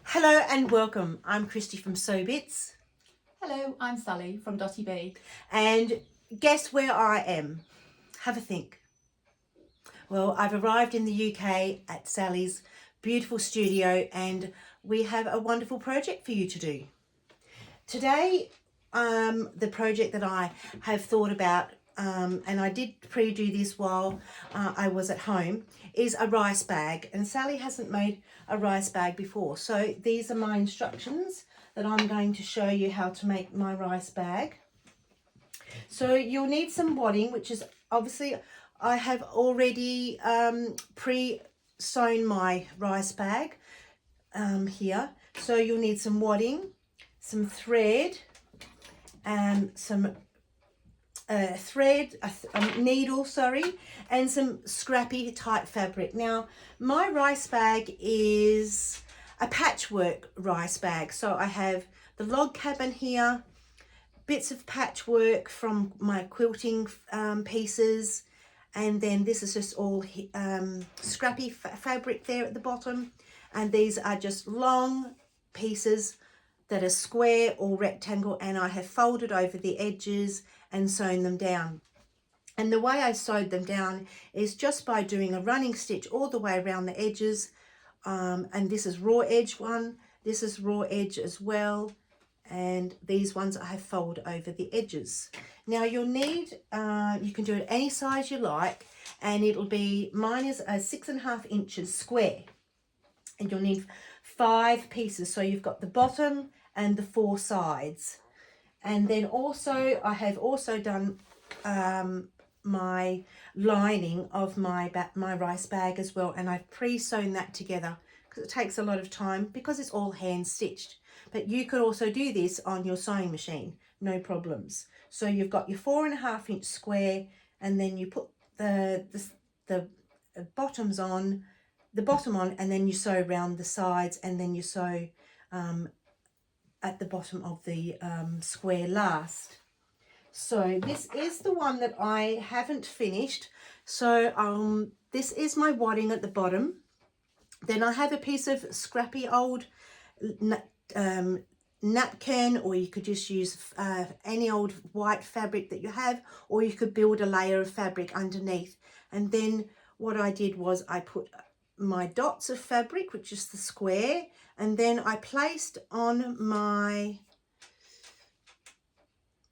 Hello and welcome. I'm Kristy from Sewbits. Hello, I'm Sally from Dotty B. And guess where I am? Have a think. Well, I've arrived in the UK at Sally's beautiful studio and we have a wonderful project for you to do. Today, the project that I have thought about, and I did pre-do this while I was at home, is a rice bag. And Sally hasn't made a rice bag before. So these are my instructions that I'm going to show you how to make my rice bag. So you'll need some wadding, which is obviously I have already pre-sewn my rice bag here. So you'll need some wadding, some thread, some needle, and some scrappy tight fabric. Now, my rice bag is a patchwork rice bag. So I have the log cabin here, bits of patchwork from my quilting pieces, and then this is just all scrappy fabric there at the bottom, and these are just long pieces that are square or rectangle, and I have folded over the edges and sewn them down. And the way I sewed them down is just by doing a running stitch all the way around the edges, and this is raw edge one, this is raw edge as well, and these ones I have folded over the edges. Now you'll need, you can do it any size you like, and it'll be, mine is a 6.5 inches square, and you'll need 5 pieces. So you've got the bottom and the 4 sides. And then also I have also done my lining of my rice bag as well, and I've pre-sewn that together because it takes a lot of time because it's all hand stitched. But you could also do this on your sewing machine, no problems. So you've got your 4.5 inch square, and then you put the bottom on, and then you sew around the sides, and then you sew at the bottom of the square last. So this is the one that I haven't finished. So this is my wadding at the bottom. Then I have a piece of scrappy old napkin, or you could just use any old white fabric that you have, or you could build a layer of fabric underneath. And then what I did was I put my dots of fabric, which is the square, and then I placed on my,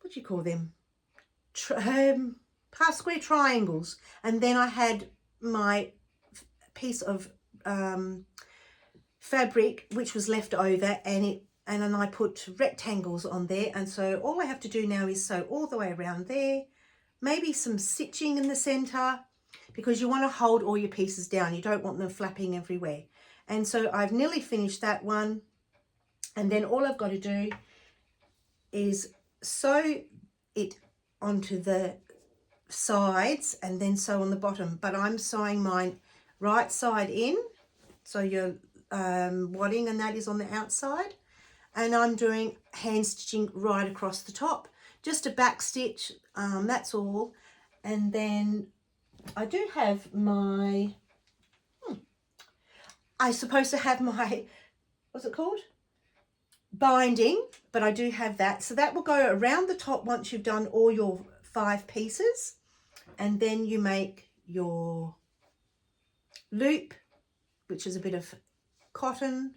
what do you call them, half square triangles, and then I had my piece of fabric which was left over, and then I put rectangles on there. And so all I have to do now is sew all the way around there, maybe some stitching in the center, because you want to hold all your pieces down, you don't want them flapping everywhere. And so I've nearly finished that one, and then all I've got to do is sew it onto the sides and then sew on the bottom. But I'm sewing mine right side in, so your wadding and that is on the outside, and I'm doing hand stitching right across the top, just a back stitch, that's all. And then I do have my, I'm supposed to have my, what's it called? Binding, but I do have that. So that will go around the top once you've done all your 5 pieces. And then you make your loop, which is a bit of cotton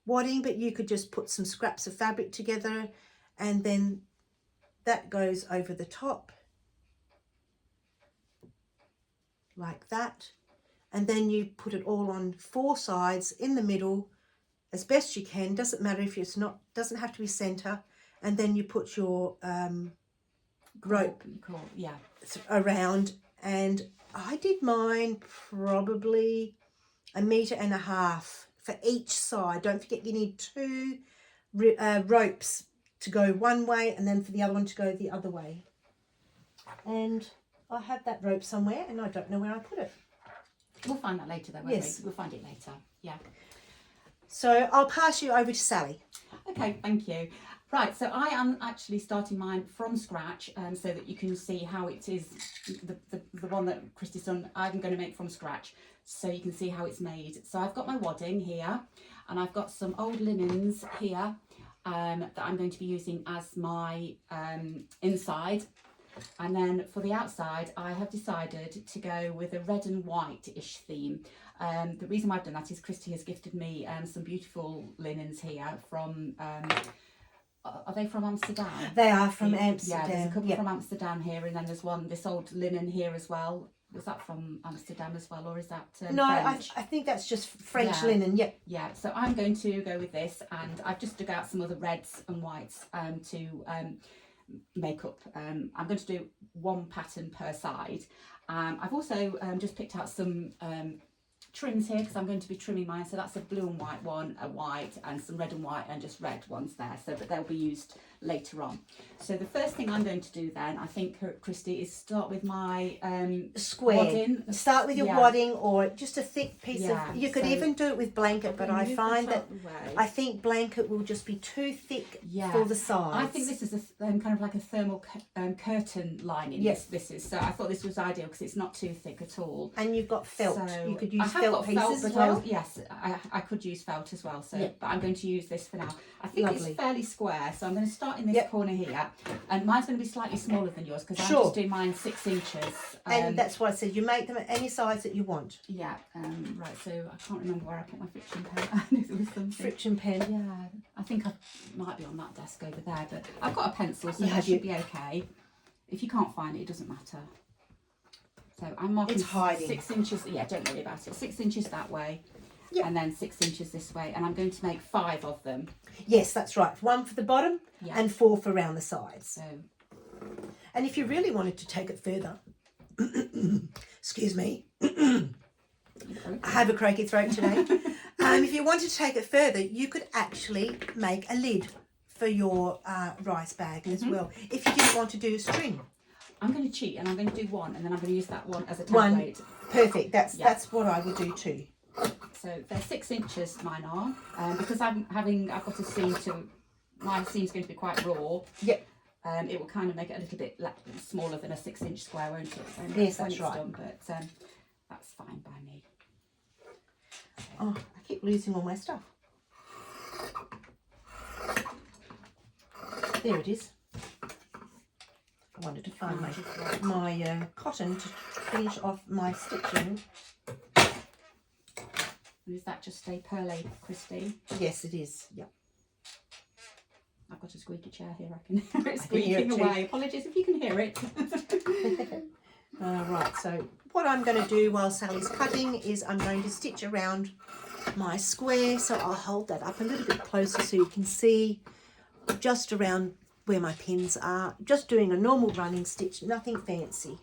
wadding, but you could just put some scraps of fabric together, and then that goes over the top like that. And then you put it all on 4 sides in the middle as best you can. Doesn't matter if it's not, doesn't have to be center. And then you put your rope around, and I did mine probably 1.5 meters for each side. Don't forget you need 2 ropes to go one way, and then for the other one to go the other way. And I have that rope somewhere, and I don't know where I put it. We'll find that later though, won't Yes. we? We'll find it later, yeah. So I'll pass you over to Sally. Okay, thank you. Right, so I am actually starting mine from scratch, so that you can see how it is, the one that Kristy's done, I'm going to make from scratch, so you can see how it's made. So I've got my wadding here, and I've got some old linens here that I'm going to be using as my inside. And then for the outside, I have decided to go with a red and white-ish theme. The reason why I've done that is Kristy has gifted me some beautiful linens here from, are they from Amsterdam? They are from Amsterdam. Yeah, there's a couple from Amsterdam here, and then there's one, this old linen here as well. Was that from Amsterdam as well, or is that no, French? I think that's just French linen, yeah. Yeah, so I'm going to go with this, and I've just dug out some other reds and whites to make up. I'm going to do one pattern per side. I've also just picked out some trims here because I'm going to be trimming mine. So that's a blue and white one, a white, and some red and white, and just red ones there, so that they'll be used later on. So the first thing I'm going to do then, I think, Kristy, is start with my square. wadding. Start with your wadding, or just a thick piece of. You could so even do it with blanket, but I find that I think blanket will just be too thick for the sides. I think this is a kind of like a thermal curtain lining. Yes, this is. So I thought this was ideal because it's not too thick at all. And you've got felt. So you could use felt pieces as well. Yes, I could use felt as well. So, but I'm going to use this for now. I think Lovely. it's fairly square, so I'm going to start in this corner here, and mine's going to be slightly smaller than yours because I'm just doing mine 6 inches. And that's what I said. You make them at any size that you want. Yeah. Right. So I can't remember where I put my friction pen. I knew there was something. Friction pen. Yeah. I think I might be on that desk over there, but I've got a pencil, so that should be okay. If you can't find it, it doesn't matter. So I'm marking 6 inches. Yeah, don't worry about it. 6 inches that way. Yep. And then 6 inches this way, and I'm going to make 5 of them. Yes, that's right. 1 for the bottom and 4 for around the sides. So, and if you really wanted to take it further, excuse me, I have a croaky throat today. If you wanted to take it further, you could actually make a lid for your rice bag as well, if you didn't want to do a string. I'm going to cheat, and I'm going to do one, and then I'm going to use that one as a template. Perfect. That's what I would do too. So they're 6 inches, mine are, because I've got a seam my seam's going to be quite raw. Yep. It will kind of make it a little bit smaller than a 6 inch square, won't it? So yes, that's right. Done, but that's fine by me. Oh, I keep losing all my stuff. There it is. I wanted to find my cotton to finish off my stitching. And is that just a perlé, Kristy? Yes, it is. Yeah. I've got a squeaky chair here. I can hear it squeaking away. Apologies if you can hear it. Right, so what I'm going to do while Sally's cutting is I'm going to stitch around my square. So I'll hold that up a little bit closer so you can see just around where my pins are. Just doing a normal running stitch, nothing fancy.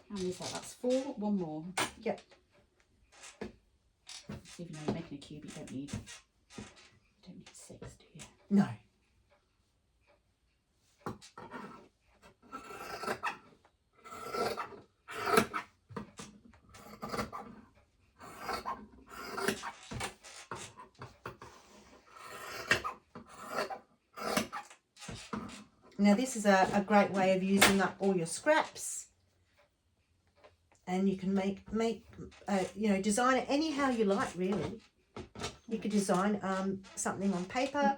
How many is that? That's 4. One more. Yep. So even though you're making a cube, you don't need 6, do you? No. Now this is a great way of using up all your scraps, and you can make design it anyhow you like, really. You could design something on paper,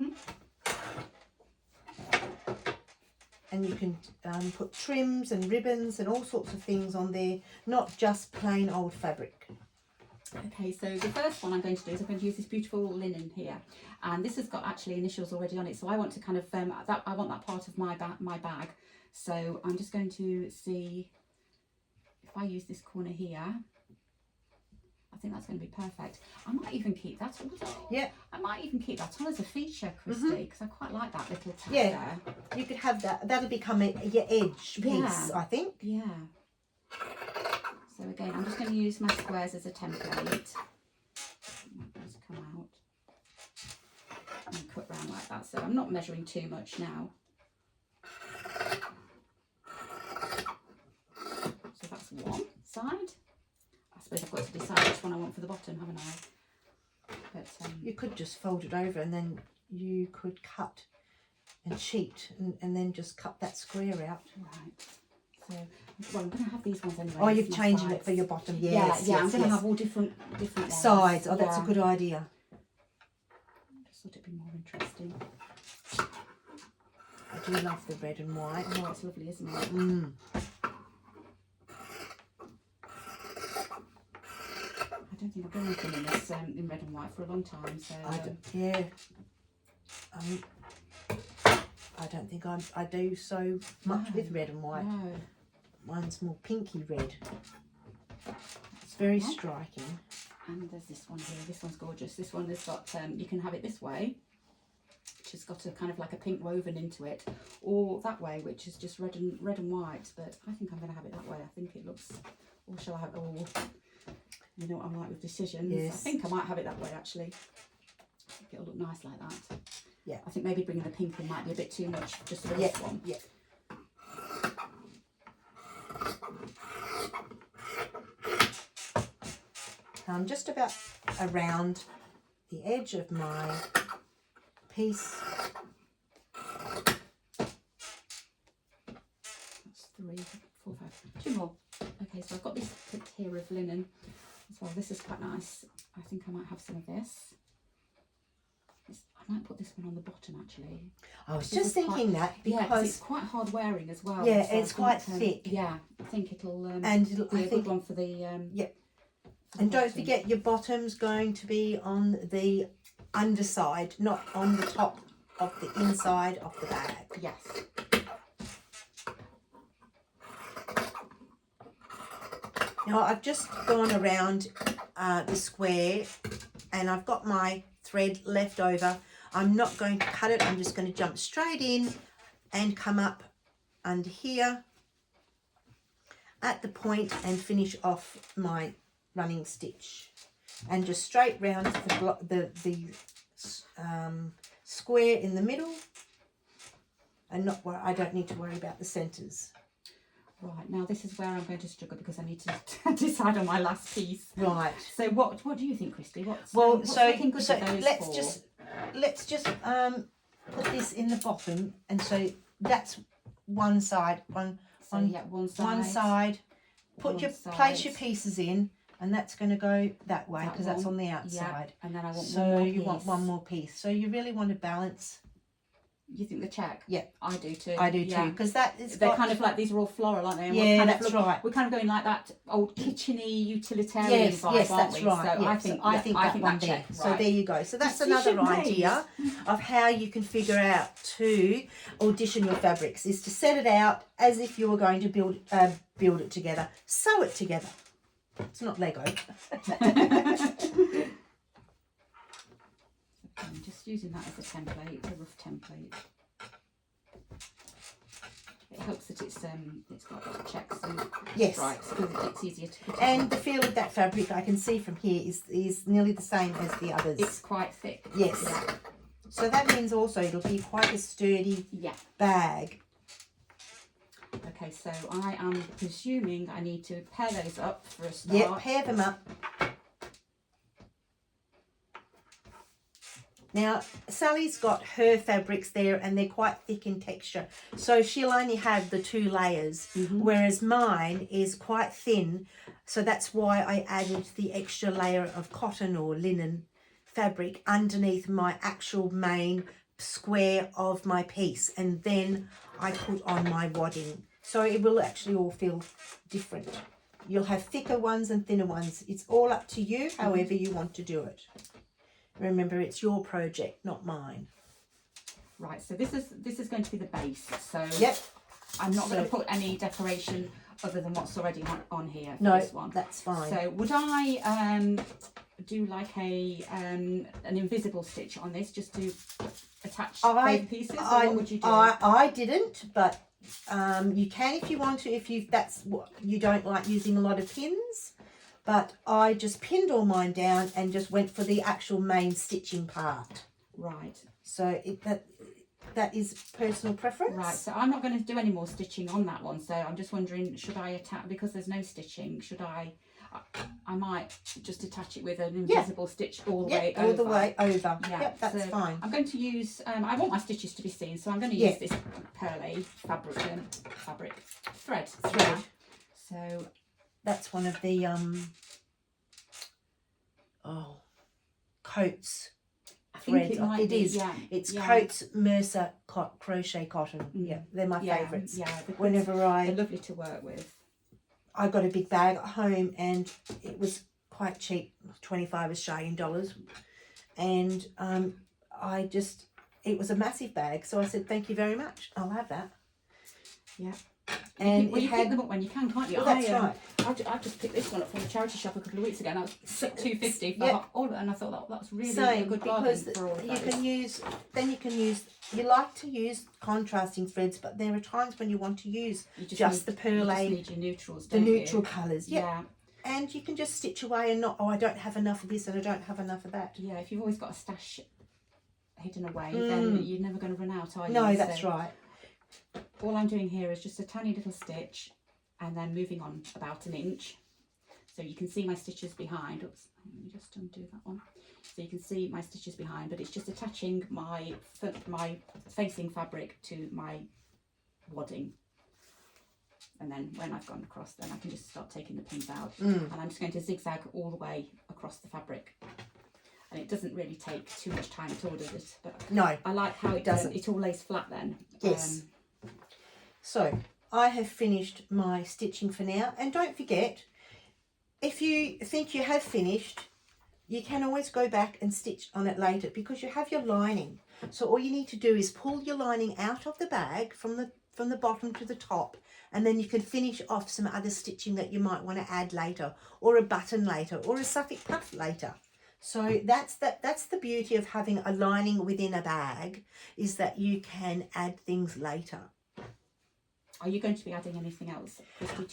and you can put trims and ribbons and all sorts of things on there, not just plain old fabric. Okay, so the first one I'm going to do is I'm going to use this beautiful linen here, and this has got actually initials already on it, so I want to kind of I want that part of my bag. So I'm just going to see if I use this corner here. I think that's going to be perfect. I might even keep that on. Yeah, I might even keep that on as a feature, Kristy, because I quite like that little tag there. You could have that. That'll become your edge piece, I think. Yeah. So again, I'm just going to use my squares as a template. Just come out and cut round like that. So I'm not measuring too much now. So that's one side. I suppose I've got to decide which one I want for the bottom, haven't I? But you could just fold it over, and then you could cut and cheat, and then just cut that square out. Right. So, well, I'm going to have these ones anyway. Oh, you're my changing sides. it for your bottom. Yeah, Yes, yeah. yes, I'm going to yes. have all different ones. Sides. Oh, that's a Yeah. good idea. Just thought it'd be more interesting. I do love the red and white. Oh, it's lovely, isn't it? Mm. I don't think I've done anything in this in red and white for a long time. So Yeah. I don't think I do so much No, with red and white. no. Mine's more pinky red. It's very striking. And there's this one here. This one's gorgeous. This one has got you can have it this way, which has got a kind of like a pink woven into it, or that way, which is just red and white. But I think I'm going to have it that way. I think it looks. Or shall I have? Oh, you know what I'm like with decisions. Yes. I think I might have it that way actually. I think it'll look nice like that. Yeah. I think maybe bringing the pink in might be a bit too much just for Yeah. this one. Yeah. I'm just about around the edge of my piece. That's 3, 4, 5. 2 more. Okay, so I've got this bit here of linen as well. This is quite nice. I think I might have some of this. I might put this one on the bottom actually. I was This just is thinking quite, that yeah, 'cause because it's quite hard wearing as well. Yeah, so it's I quite think, thick. Yeah, I think it'll and be I a good think one for the yeah. for the And don't bottom. forget your bottom's going to be on the underside, not on the top of the inside of the bag. Yes. Now I've just gone around the square and I've got my thread left over. I'm not going to cut it. I'm just going to jump straight in and come up under here at the point and finish off my running stitch, and just straight round the square in the middle, and I don't need to worry about the centres. Right, now this is where I'm going to struggle because I need to decide on my last piece. Right. So what do you think, Kristy? What's So looking good with those let's just put this in the bottom, and so that's one side, one side. one side. Place your side. pieces in, and that's going to go that way because that's on the Yeah, outside. and then I want So one more you want piece. one more piece. So you really want to balance. You think the check? Yeah. I do too. I do Yeah. too, because that is. They're kind of like, these are all floral, aren't they? And Yeah, kind that's of right. We're kind of going like that old kitchen-y utilitarian Yes, vibe, yes, aren't that's we? right. So yeah. I think that one that there. check. So Right. there you go. So that's Decision another made. idea of how you can figure out to audition your fabrics, is to set it out as if you were going to build it together, sew it together. It's not Lego. I'm just using that as a template, a rough template. It helps that it's got checks and Yes. stripes because it's easier to put. And the feel of that fabric, I can see from here, is nearly the same as the others. It's quite thick. Yes. Yeah. So that means also it'll be quite a sturdy Yeah. bag. Okay, so I am presuming I need to pair those up for a start. Yep, pair them up. Now, Sally's got her fabrics there and they're quite thick in texture. So she'll only have the 2 layers, whereas mine is quite thin. So that's why I added the extra layer of cotton or linen fabric underneath my actual main square of my piece. And then I put on my wadding. So it will actually all feel different. You'll have thicker ones and thinner ones. It's all up to you, however you want to do it. Remember, it's your project, not mine. Right, so this is going to be the base. So Yep. I'm not going to put any decoration other than what's already on here for No, this one. that's fine. So would I do like an invisible stitch on this just to attach both pieces? Or what would you do? I didn't, but you can if you want to. If that's what you don't like using a lot of pins. But I just pinned all mine down and just went for the actual main stitching part. Right. So that is personal preference. Right, so I'm not going to do any more stitching on that one. So I'm just wondering, should I attach, because there's no stitching, should I I might just attach it with an invisible stitch all the way over. all the way over. Yeah, Yep, that's so fine. I'm going to use, I want my stitches to be seen, so I'm going to use this pearly fabric thread. So that's one of the Coats threads. It is. Yeah, it's Coats Mercer crochet cotton. Yeah, they're my favourites. Yeah, whenever they're lovely to work with. I got a big bag at home and it was quite cheap, 25 Australian dollars, and it was a massive bag, so I said thank you very much, I'll have that. Yeah. And you pick them up when you can, can't you? Well, that's right. I just picked this one up from a charity shop a couple of weeks ago, and that was $2.50 for all of it, and I thought that was really a good bargain for all of those. You can use. You like to use contrasting threads, but there are times when you want to use just the pearl. You just need your neutrals, the neutral colours. Yeah. And you can just stitch away and not. Oh, I don't have enough of this, and I don't have enough of that. Yeah, if you've always got a stash hidden away, then you're never going to run out, are you? No, that's right. All I'm doing here is just a tiny little stitch and then moving on about an inch. So you can see my stitches behind. Oops, let me just undo that one. So you can see my stitches behind, but it's just attaching my facing fabric to my wadding. And then when I've gone across, then I can just start taking the pins out. And I'm just going to zigzag all the way across the fabric. And it doesn't really take too much time at all, does it? But no, I like how it doesn't. It all lays flat then. Yes. So I have finished my stitching for now, and don't forget, if you think you have finished, you can always go back and stitch on it later because you have your lining. So all you need to do is pull your lining out of the bag from the bottom to the top, and then you can finish off some other stitching that you might want to add later, or a button later, or a Suffolk puff later. So that's the beauty of having a lining within a bag, is that you can add things later. Are you going to be adding anything else?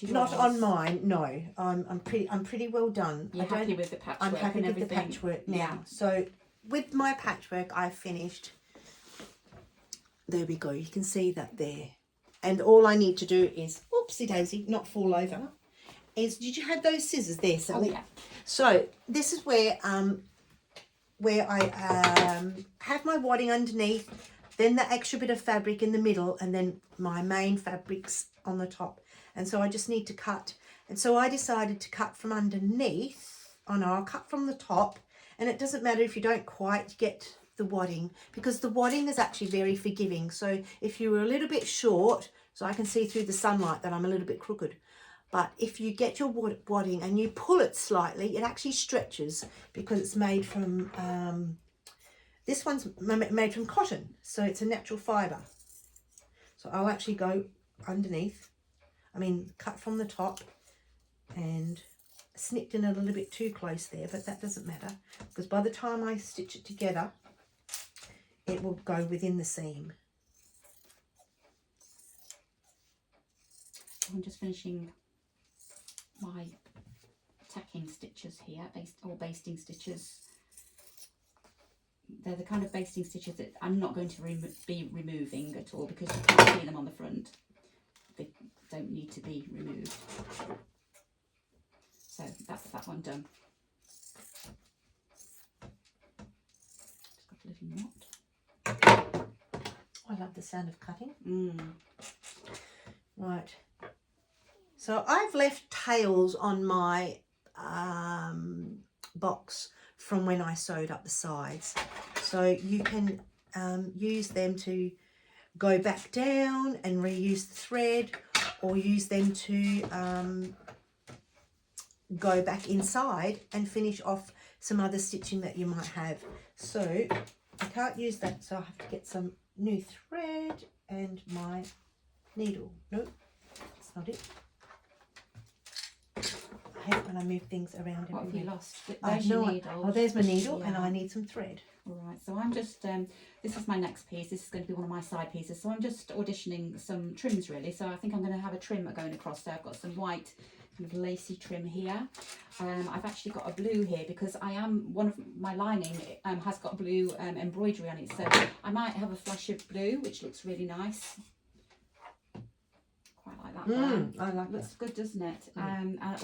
Not on mine, no. I'm pretty well done. You're happy with the patchwork? I'm happy with everything? the patchwork now. Yeah. So with my patchwork, I've finished. There we go. You can see that there. And all I need to do is, oopsie daisy, not fall over. Did you have those scissors there, Sally? Oh, yeah. So this is where I have my wadding underneath, then the extra bit of fabric in the middle, and then my main fabrics on the top. And so I just need to cut. And so I decided to cut from underneath. Oh no, I'll cut from the top. And it doesn't matter if you don't quite get the wadding, because the wadding is actually very forgiving. So if you were a little bit short, so I can see through the sunlight that I'm a little bit crooked. But if you get your wadding and you pull it slightly, it actually stretches, because it's made from, this one's made from cotton. So it's a natural fibre. So I'll actually go underneath, cut from the top, and snipped in a little bit too close there, but that doesn't matter, because by the time I stitch it together, it will go within the seam. I'm just finishing my tacking stitches here, basting stitches. They're the kind of basting stitches that I'm not going to be removing at all, because you can't see them on the front. They don't need to be removed. So that's that one done. Just got a little knot. I love the sound of cutting. Right. So I've left tails on my box from when I sewed up the sides. So you can use them to go back down and reuse the thread, or use them to go back inside and finish off some other stitching that you might have. So I can't use that, so I have to get some new thread and my needle. Nope, that's not it. I hate when I move things around. What have you lost? There's your needle. Oh, there's my needle, and I need some thread. All right, so I'm just, this is my next piece. This is going to be one of my side pieces. So I'm just auditioning some trims, really. So I think I'm going to have a trim going across there. I've got some white kind of lacy trim here. I've actually got a blue here, because one of my lining has got blue embroidery on it. So I might have a flash of blue, which looks really nice. Quite like that that. I like Looks that. good, doesn't it?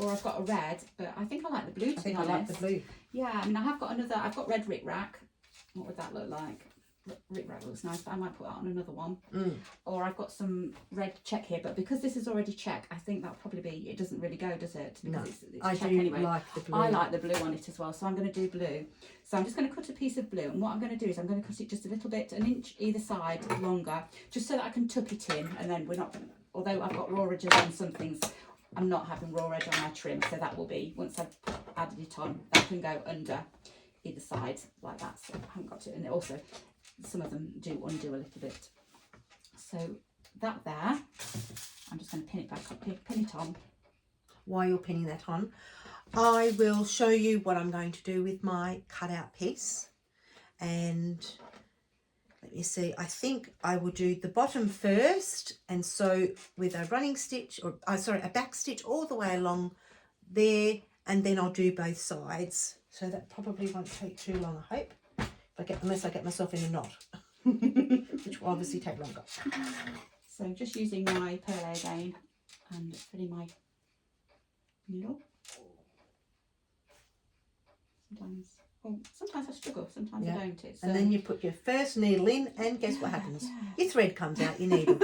Or I've got a red, but I think I like the blue, to be honest. I like the blue. Yeah, I mean, I've got red Rick Rack. What would that look like? Rick Rack looks nice, but I might put that on another one. Or I've got some red check here, but because this is already check, I think that'll probably be, it doesn't really go, does it? Because it's I check do anyway. like the blue. I like the blue on it as well, so I'm going to do blue. So I'm just going to cut a piece of blue, and what I'm going to do is I'm going to cut it just a little bit, an inch either side longer, just so that I can tuck it in, and then we're not, although I've got raw edges on some things, I'm not having raw edge on my trim, so that will be, once I've added it on, that can go under either side like that, so I haven't got to, and also some of them do undo a little bit. So that there, I'm just going to pin it back up, pin it on. While you're pinning that on, I will show you what I'm going to do with my cutout piece. And let me see, I think I will do the bottom first and sew with a running stitch, or a back stitch all the way along there, and then I'll do both sides. So that probably won't take too long, I hope, unless I get myself in a knot, which will obviously take longer. So just using my pearl again and putting my needle. Sometimes I struggle, sometimes I don't. And then you put your first needle in, and guess what happens? Your thread comes out your needle.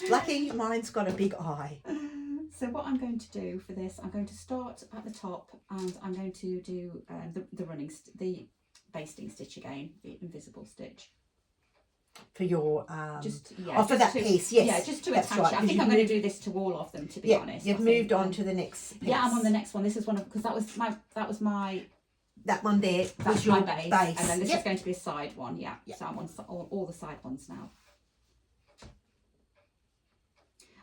Lucky mine's got a big eye. So what I'm going to do for this, I'm going to start at the top, and I'm going to do the basting stitch again, the invisible stitch. For your for that piece, yes. Yeah, just to that's attach right, it. I think I'm going to do this to all of them, to be honest. You've moved on to the next piece. Yeah, I'm on the next one. This is one of, because that was my that one there. That's your my base, and then this is going to be a side one. Yeah. So I'm on all the side ones now.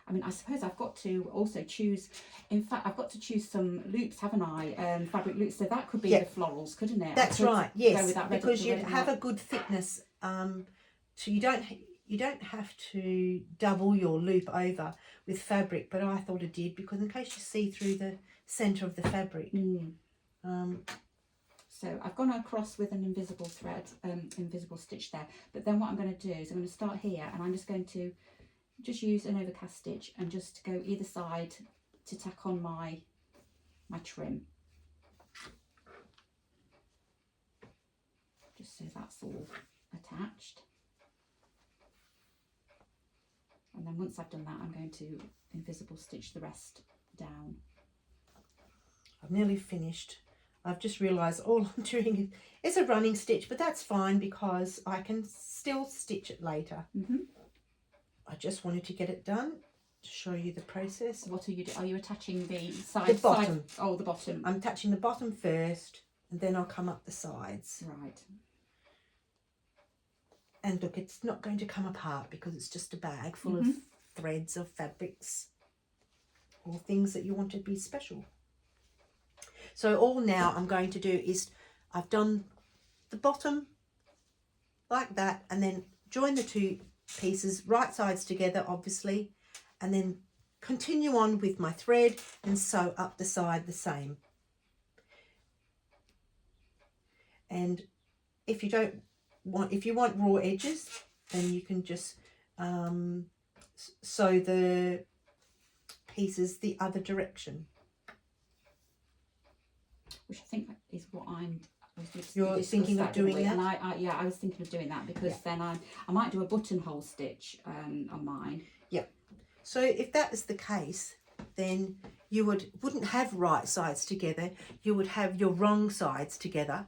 I mean, I suppose I've got to also choose, in fact, I've got to choose some loops, haven't I? Fabric loops, so that could be the florals, couldn't it? That's right, yes, go with that because you'd have a good thickness, so you don't have to double your loop over with fabric, but I thought it did, because in case you see through the centre of the fabric. So I've gone across with an invisible thread, invisible stitch there, but then what I'm going to do is I'm going to start here, and I'm just going to use an overcast stitch and just go either side to tack on my trim, just so that's all attached. And then once I've done that, I'm going to invisible stitch the rest down. I've nearly finished. I've just realised all I'm doing is a running stitch, but that's fine because I can still stitch it later. I just wanted to get it done to show you the process. What are you doing? Are you attaching the side? The bottom. Oh, the bottom. I'm attaching the bottom first, and then I'll come up the sides. Right. And look, it's not going to come apart because it's just a bag full of threads of fabrics or things that you want to be special. So all now I'm going to do is, I've done the bottom like that, and then join the two pieces right sides together, obviously, and then continue on with my thread and sew up the side the same. And if you want raw edges, then you can just sew the pieces the other direction. Which I think is what You're thinking of doing that? And I was thinking of doing that, because then I might do a buttonhole stitch on mine. Yeah. So if that is the case, then you wouldn't have right sides together. You would have your wrong sides together,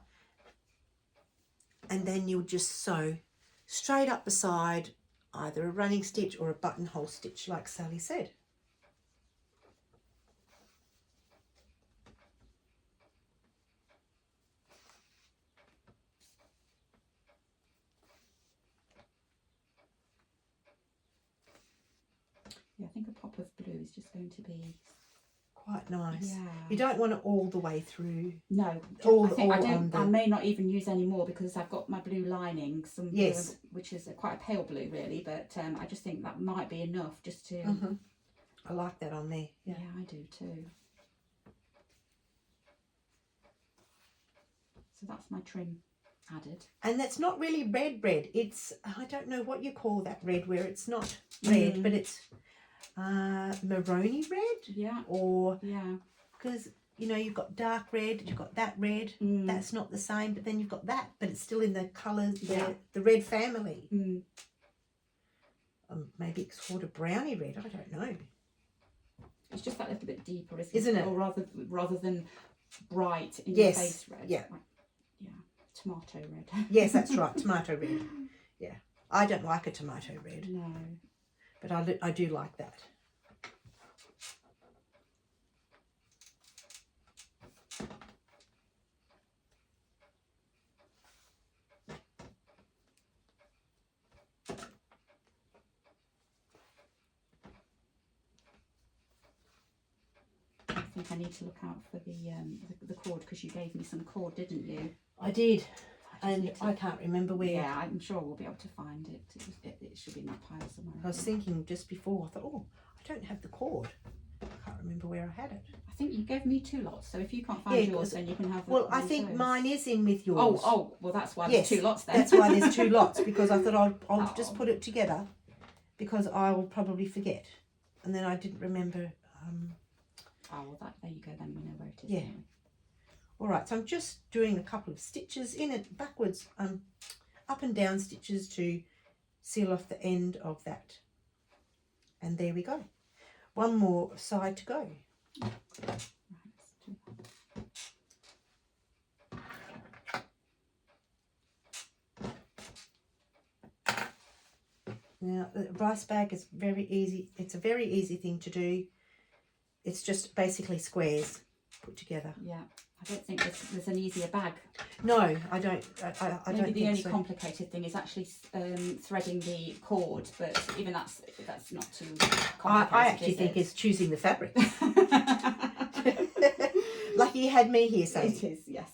and then you would just sew straight up the side, either a running stitch or a buttonhole stitch, like Sally said. Yeah, I think a pop of blue is just going to be quite nice. Yeah. You don't want it all the way through. No, I may not even use any more, because I've got my blue lining, blue, which is quite a pale blue really, but I just think that might be enough just to. I like that on there. Yeah, I do too. So that's my trim added. And that's not really red. It's, I don't know what you call that red, where it's not red, but it's Maroni red. Yeah. Or Yeah. because you know you've got dark red, you've got that red. That's not the same, but then you've got that, but it's still in the colours, the red family. Maybe it's called a brownie red. I don't know. It's just that little bit deeper, isn't it? Or rather than bright in your face red. Yeah. Like, yeah. Tomato red. Yes, that's right. Tomato red. Yeah. I don't like a tomato red. No. But I do like that. I think I need to look out for the cord, because you gave me some cord, didn't you? I did. And I can't remember where. Yeah, I'm sure we'll be able to find it. It should be in that pile somewhere. I was thinking just before, I thought, oh, I don't have the cord. I can't remember where I had it. I think you gave me 2 lots, so if you can't find yours, then you can have. Well, I think mine is in with yours. Oh, well, that's why there's 2 lots then. That's why there's 2 lots, because I thought I'll just put it together, because I will probably forget, and then I didn't remember. Oh, well, there you go. Then we know where it is. Yeah. All right, so I'm just doing a couple of stitches in it backwards, up and down stitches to seal off the end of that. And there we go. One more side to go. Now, the rice bag is very easy. It's a very easy thing to do. It's just basically squares put together. Yeah. I don't think there's an easier bag. No, I don't. I don't Maybe think the only so. complicated thing is actually threading the cord, but even that's not too complicated. I actually think it's choosing the fabric. Lucky you had me here, Sadie. It is, yes.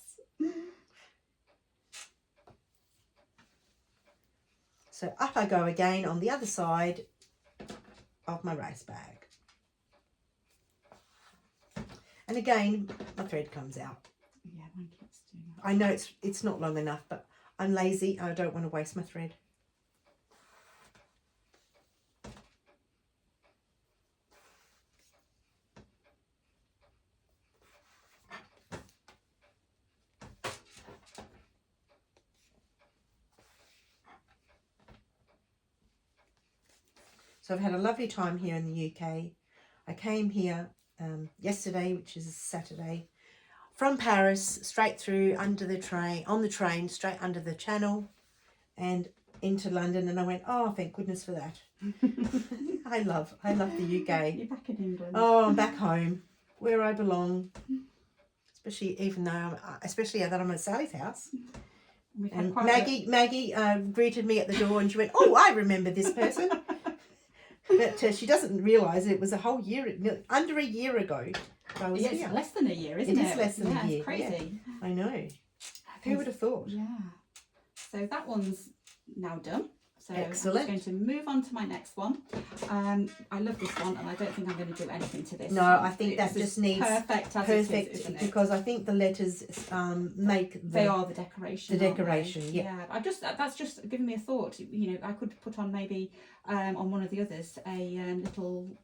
So up I go again on the other side of my rice bag. And again, my thread comes out. Yeah, mine keeps doing that. I know it's not long enough, but I'm lazy. I don't want to waste my thread. So I've had a lovely time here in the UK. I came here yesterday, which is Saturday, from Paris, straight through on the train, straight under the Channel and into London. And I went, oh, thank goodness for that. I love the UK. You're back in England. Oh, I'm back home, where I belong. Especially that I'm at Sally's house. And Maggie greeted me at the door and she went, oh, I remember this person. But she doesn't realise it was under a year ago I was here. It's less than a year, isn't it? It is less than a year. It's crazy. Yeah, I know. Who would have thought? Yeah. So that one's now done. So excellent. I'm just going to move on to my next one. I love this one, and I don't think I'm going to do anything to this. No, I think that just needs perfect as it is, isn't it? Because I think the letters they are the decoration. The decoration, yeah. That's just given me a thought. You know, I could put on maybe on one of the others a little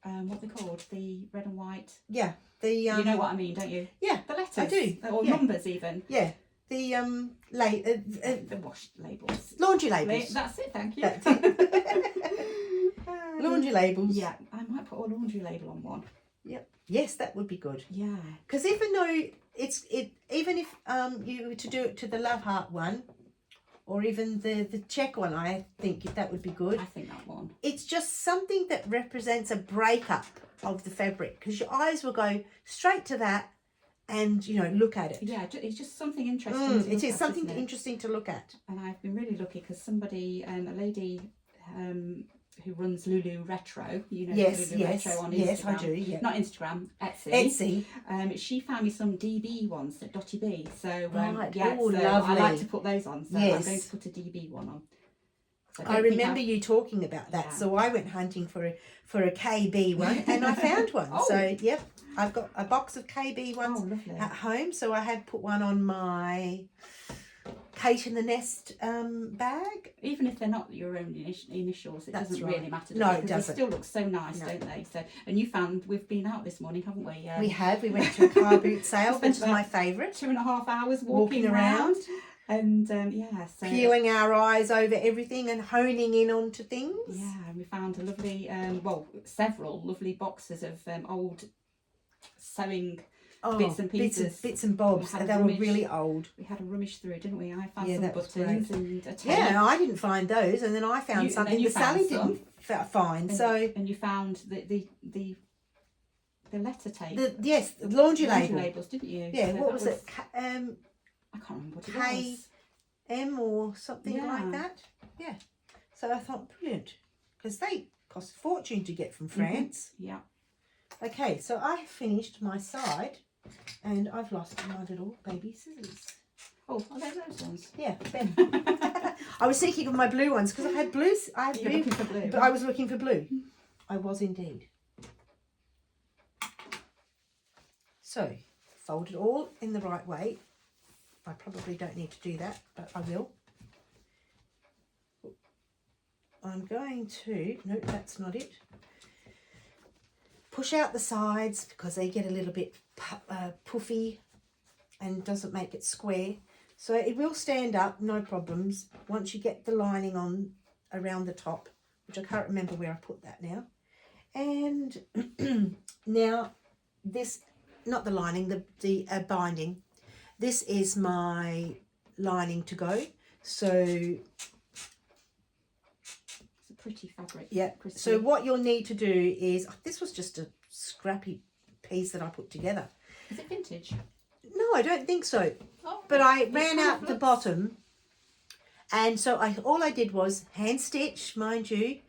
what are they called? The red and white. Yeah. The you know what I mean, don't you? Yeah, the letters. I do. Or numbers even. Yeah. The the wash labels. Laundry labels. That's it, thank you. That's it. Laundry labels. Yeah, I might put a laundry label on one. Yep. Yes, that would be good. Yeah. Because even though even if you were to do it to the love heart one, or even the check one, I think that would be good. I think that one. It's just something that represents a breakup of the fabric, because your eyes will go straight to that. And, you know, look at it. Yeah, it's just something interesting to it is at, something interesting to look at. And I've been really lucky because somebody, a lady who runs Lulu Retro, you know, Lulu Retro on Instagram. Yes, I do, yeah. Not Instagram, Etsy. Etsy. She found me some DB ones at Dotty B. So, right. yeah, oh, so lovely. I like to put those on. So yes. I'm going to put a DB one on. So I remember you talking about that. Yeah. So I went hunting for a KB one and I found one. Oh. So, yep, I've got a box of KB ones lovely. at home. So I had put one on my Kate in the Nest bag. Even if they're not your own initials, it That's doesn't right. really matter. No, it because doesn't. They still look so nice, No. don't they? So, and you found we've been out this morning, haven't we? We have. We went to a car boot sale, We spent which is my favourite. 2.5 hours Walking around. And yeah, so Peeling our eyes over everything and honing in onto things. yeah, and we found a lovely, several lovely boxes of old sewing bits and pieces. Bits and bobs. We had a They were rummage. really old. We had a rummage through, didn't we? I found Yeah, some that was buttons great. and a tape. Yeah, I didn't find those, and then I found You- and something then you that Sally found didn't find. And, So and you found the letter tape. the laundry label. labels, didn't you? Yeah, So what that was it? I can't remember what it K- was. M or something Yeah. like that. Yeah. So I thought, brilliant, because they cost a fortune to get from France. Yeah. Okay, so I have finished my side, and I've lost my little baby scissors. Oh, are they those ones? Yeah, Ben. I was thinking of my blue ones because I had blues. I had You're blue, looking for blue. but I was looking for blue. I was indeed. So, fold it all in the right way. I probably don't need to do that, but I will. I'm going to, no, that's not it. Push out the sides because they get a little bit puffy and doesn't make it square. So it will stand up, no problems, once you get the lining on around the top, which I can't remember where I put that now. And now this, not the lining, the binding. This is my lining to go. So It's a pretty fabric. yeah. Kristy. So what you'll need to do is, this was just a scrappy piece that I put together. Is it vintage? No, I don't think so. Oh, But I it ran kind out of the looks- bottom, and so all I did was hand stitch, mind you,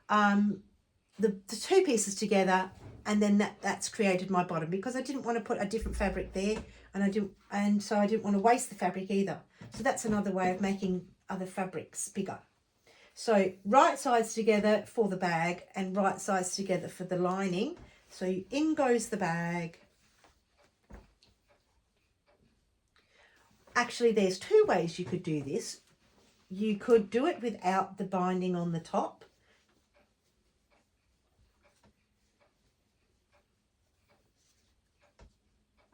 the two pieces together, and then that's created my bottom because I didn't want to put a different fabric there, and so I didn't want to waste the fabric either. So that's another way of making other fabrics bigger. So right sides together for the bag and right sides together for the lining. So in goes the bag. Actually, there's two ways you could do this. You could do it without the binding on the top.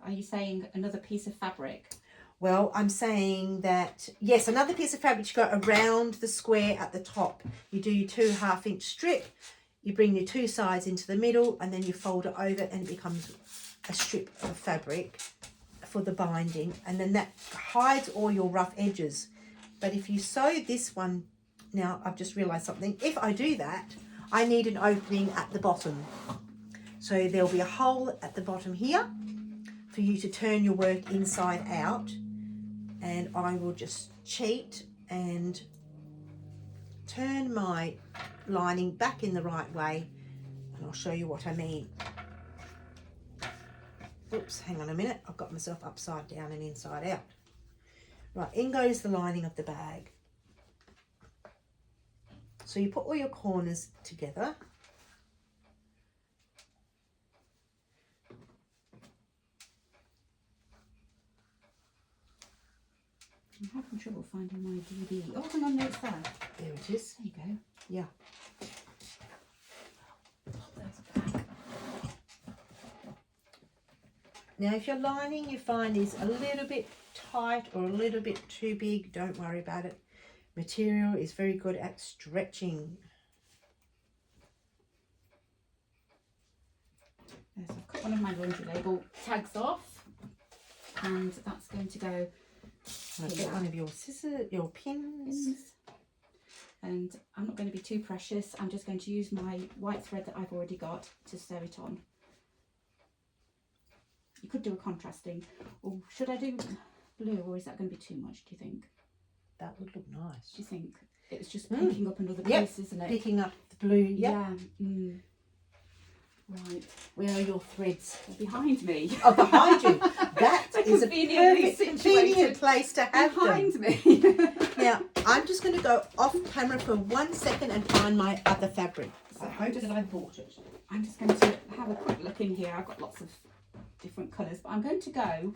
Are you saying another piece of fabric? Well, I'm saying that, yes, another piece of fabric you go around the square at the top. You do your 2 1/2 inch strip, you bring your two sides into the middle, and then you fold it over and it becomes a strip of fabric for the binding, and then that hides all your rough edges. But if you sew this one, now I've just realized something, if I do that, I need an opening at the bottom. So there'll be a hole at the bottom here for you to turn your work inside out, and I will just cheat and turn my lining back in the right way, and I'll show you what I mean. Oops, hang on a minute, I've got myself upside down and inside out. Right, in goes the lining of the bag. So you put all your corners together. I'm having trouble finding my DD. Oh, hang on, no, it's there. There it is. There you go. Yeah. Oh, there's a bag. Now, if your lining you find is a little bit tight or a little bit too big, don't worry about it. Material is very good at stretching. Yes, I've cut one of my laundry label tags off, and that's going to go I'll get one of your scissors, your pins. And I'm not going to be too precious. I'm just going to use my white thread that I've already got to sew it on. You could do a contrasting, or should I do blue, or is that going to be too much, do you think? That would look nice. Do you think? It's just picking up another Yep, piece, isn't it? Picking up the blue. Yep. Yeah. Mm. Right. Where are your threads? They're behind me. Oh, behind you. That They're is a conveniently perfect, situated convenient place to have behind them. me. Now, I'm just going to go off camera for 1 second and find my other fabric. I hope that I bought it. I'm just going to have a quick look in here. I've got lots of different colours, but I'm going to go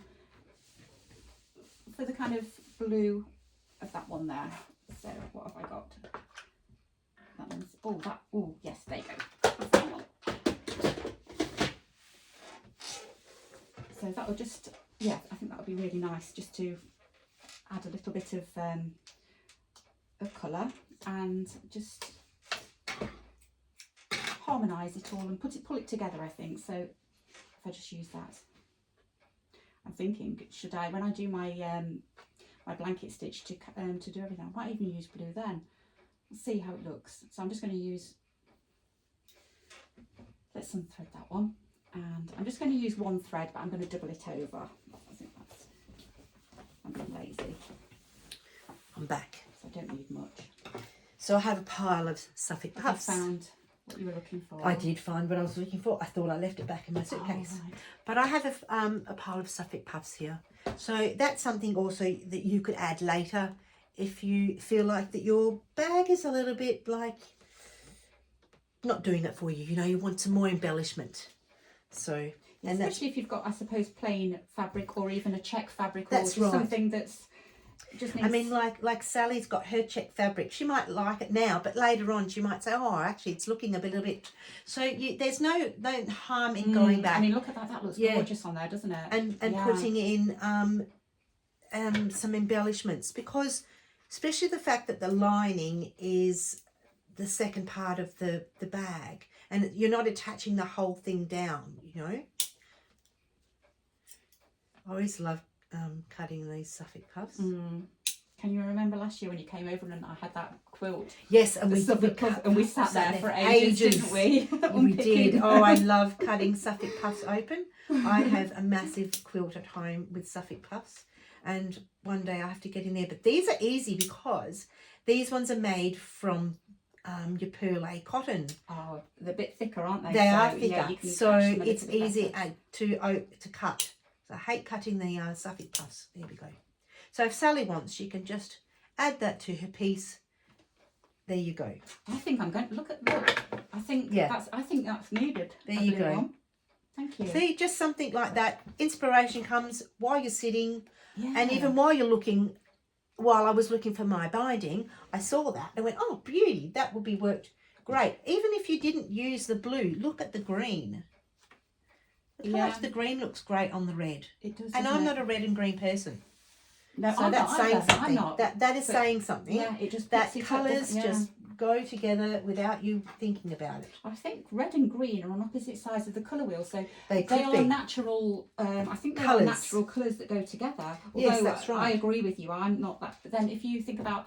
for the kind of blue of that one there. So what have I got? That one's, oh yes, there you go. That's that one. So that will just, yeah, I think that would be really nice just to add a little bit of colour and just harmonise it all and pull it together, I think. So if I just use that, I'm thinking, should I, when I do my my blanket stitch to do everything, I might even use blue then. Let's see how it looks. So I'm just going to use, let's unthread that one, and I'm just going to use one thread, but I'm going to double it over. I think that's, I'm being lazy. I'm back. So I don't need much. So I have a pile of Suffolk puffs. Have you found what you were looking for? I did find what I was looking for. I thought I left it back in my suitcase. Oh, right. But I have a pile of Suffolk puffs here. So that's something also that you could add later if you feel like that your bag is a little bit like not doing it for you. You know, you want some more embellishment. So, Yeah, and especially if you've got, I suppose, plain fabric or even a check fabric, or That's just right. something that's just needs... I mean, like Sally's got her check fabric. She might like it now, but later on she might say, "Oh, actually, it's looking a little bit." So there's no harm in going back. I mean, look at that. That looks gorgeous on there, doesn't it? And putting in some embellishments, because especially the fact that the lining is the second part of the bag, and you're not attaching the whole thing down. You know, I always love cutting these Suffolk puffs. Can you remember last year when you came over and I had that quilt? Yes, and we sat there for ages, didn't we? We did. Oh, I love cutting Suffolk puffs open. I have a massive quilt at home with Suffolk puffs, and one day I have to get in there. But these are easy because these ones are made from your perlé cotton. Oh, they're a bit thicker, aren't they? They are Yeah, thicker, you can so catch them a it's little bit easy better. to cut. So I hate cutting the Suffolk puffs. There we go. So if Sally wants, she can just add that to her piece. There you go. I think I'm going to look. I think that's needed. There you go. One. Thank you. See, just something like that. Inspiration comes while you're sitting, Yeah. and even while you're looking. While I was looking for my binding, I saw that and went, "Oh, beauty! That would be worked great." Even if you didn't use the blue, look at the green. The green looks great on the red. It does. And I'm not a red and green person. No, So I'm that's not saying either. something. I'm not. That is saying something. Yeah, it just that puts it up, colours yeah. just go together without you thinking about it. I think red and green are on opposite sides of the colour wheel, so They could are be. natural. I think they are Colours. natural colours that go together. Yes, Although that's right. I agree with you. I'm not that. But then if you think about,